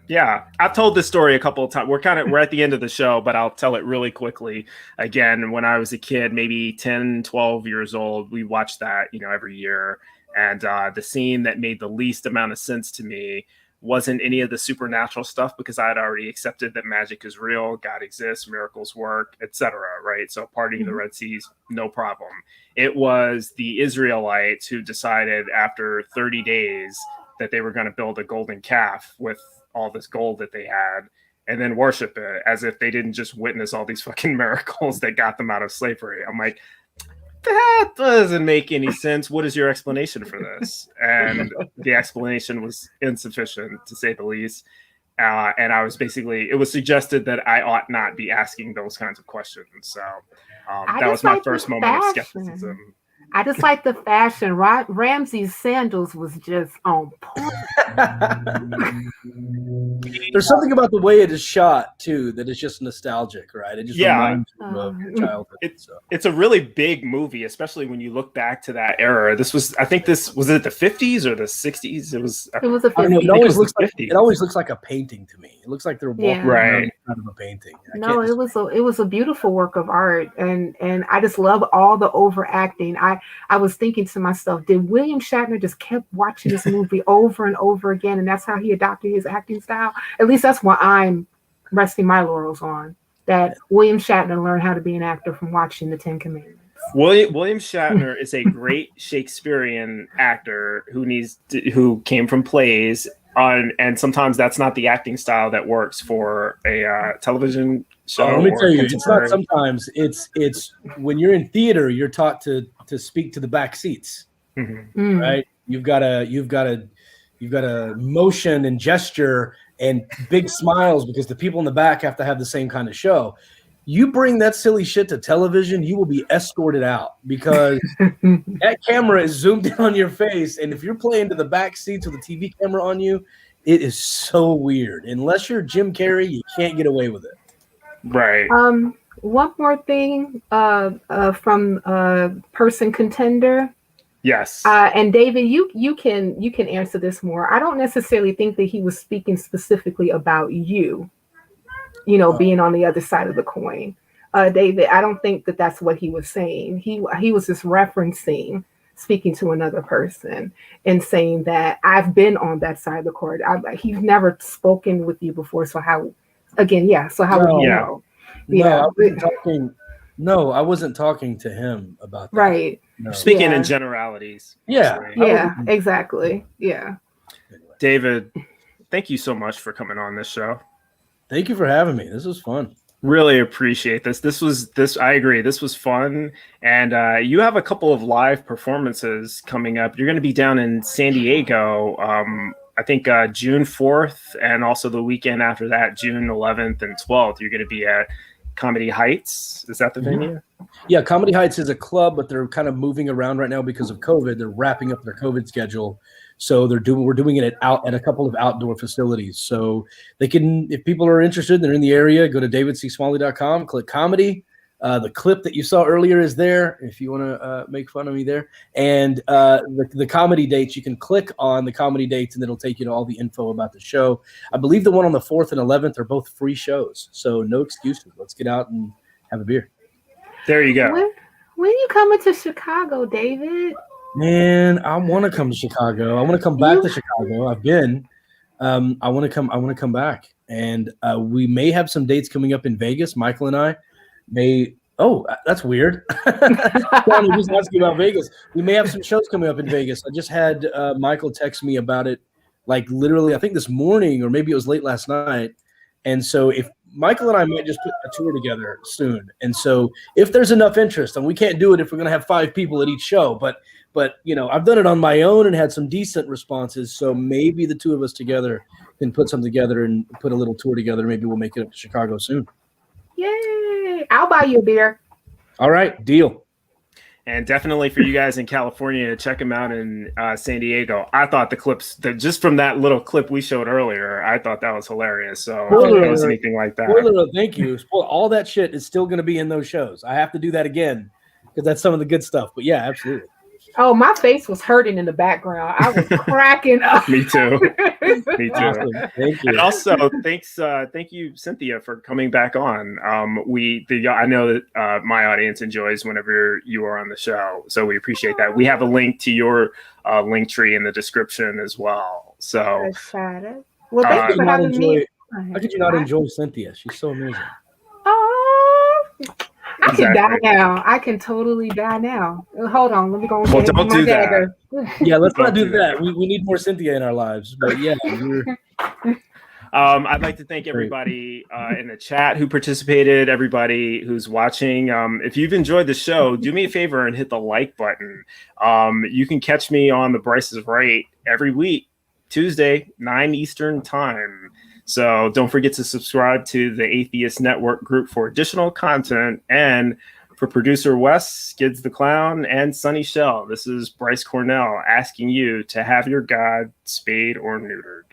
Yeah. I've told this story a couple of times. We're at the end of the show, but I'll tell it really quickly. Again, when I was a kid, maybe 10, 12 years old, we watched that, every year. And the scene that made the least amount of sense to me wasn't any of the supernatural stuff, because I had already accepted that magic is real, God exists, miracles work, etc. Right? So parting the Red Seas, no problem. It was the Israelites who decided after 30 days that they were going to build a golden calf with all this gold that they had and then worship it, as if they didn't just witness all these fucking miracles that got them out of slavery. I'm like, that doesn't make any sense. What is your explanation for this? And the explanation was insufficient, to say the least. And I was it was suggested that I ought not be asking those kinds of questions. So that was my first moment of skepticism. I just like the fashion. Ramsey's sandals was just on point. There's something about the way it is shot too that is just nostalgic, right? It just reminds you of your childhood. It's a really big movie, especially when you look back to that era. Was it the 50s or the 60s? It was a 50s. It always looks like a painting to me. It looks like they're walking around inside of a painting. It was a beautiful work of art, and I just love all the overacting. I was thinking to myself, did William Shatner just kept watching this movie over and over again, and that's how he adopted his acting style? At least that's what I'm resting my laurels on, that William Shatner learned how to be an actor from watching the Ten Commandments. William Shatner is a great Shakespearean actor who came from plays and sometimes that's not the acting style that works for a television show. Let me tell you, it's not sometimes. It's when you're in theater, you're taught to speak to the back seats, right? You've got a motion and gesture and big smiles because the people in the back have to have the same kind of show. You bring that silly shit to television, you will be escorted out because that camera is zoomed in on your face. And if you're playing to the back seats with the TV camera on you, it is so weird. Unless you're Jim Carrey, you can't get away with it. Right. One more thing from Person Contender. Yes. And David, you can answer this more. I don't necessarily think that he was speaking specifically about you. Being on the other side of the coin. David, I don't think that that's what he was saying. He was just referencing, speaking to another person and saying that I've been on that side of the coin. He's never spoken with you before. So how would you know? No, I wasn't talking to him about that. Right. No. Speaking in generalities. Yeah, exactly. Yeah. David, thank you so much for coming on this show. Thank you for having me. This was fun. Really appreciate this. I agree. This was fun. And you have a couple of live performances coming up. You're going to be down in San Diego, I think June 4th, and also the weekend after that, June 11th and 12th. You're going to be at Comedy Heights. Is that the venue? Yeah, Comedy Heights is a club, but they're kind of moving around right now because of COVID. They're wrapping up their COVID schedule. So we're doing it at a couple of outdoor facilities. So they can, if people are interested, they're in the area, go to davidcsmalley.com, click comedy. The clip that you saw earlier is there if you want to make fun of me there. And the comedy dates, you can click on the comedy dates and it'll take you to all the info about the show. I believe the one on the 4th and 11th are both free shows. So no excuses. Let's get out and have a beer. There you go. When you coming to Chicago, David? Man, I want to come to Chicago. I want to come back to Chicago. I've been. I want to come back, and we may have some dates coming up in Vegas. Michael and I may. Oh, that's weird. Just asking about Vegas. We may have some shows coming up in Vegas. I just had Michael text me about it, like literally, I think this morning, or maybe it was late last night. And so if Michael and I might just put a tour together soon. And so if there's enough interest, and we can't do it if we're going to have 5 people at each show, but you know, I've done it on my own and had some decent responses. So maybe the two of us together can put something together and put a little tour together. Maybe we'll make it up to Chicago soon. Yay! I'll buy you a beer. All right, deal. And definitely for you guys in California, check them out in San Diego. I thought the clips, just from that little clip we showed earlier, I thought that was hilarious. So if you post anything like that. Spoiler, thank you. All that shit is still going to be in those shows. I have to do that again because that's some of the good stuff. But yeah, absolutely. Oh, my face was hurting in the background. I was cracking up. Me too. Me too. Awesome. Thank you. And also, thank you, Cynthia, for coming back on. I know that my audience enjoys whenever you are on the show, so we appreciate that. We have a link to your link tree in the description as well. So, well, thank you for having me. How could you not enjoy Cynthia? She's so amazing. Oh. I can Exactly. die now. I can totally die now. Hold on. Let me go. Well, don't do that. dagger. Yeah, let's not do that. We need more Cynthia in our lives. But yeah, I'd like to thank everybody in the chat who participated, everybody who's watching. If you've enjoyed the show, do me a favor and hit the like button. You can catch me on The Bryce is Right every week, Tuesday, 9 Eastern time. So don't forget to subscribe to the Atheist Network group for additional content. And for producer Wes, Skids the Clown, and Sunny Shell, this is Bryce Cornell asking you to have your God spayed or neutered.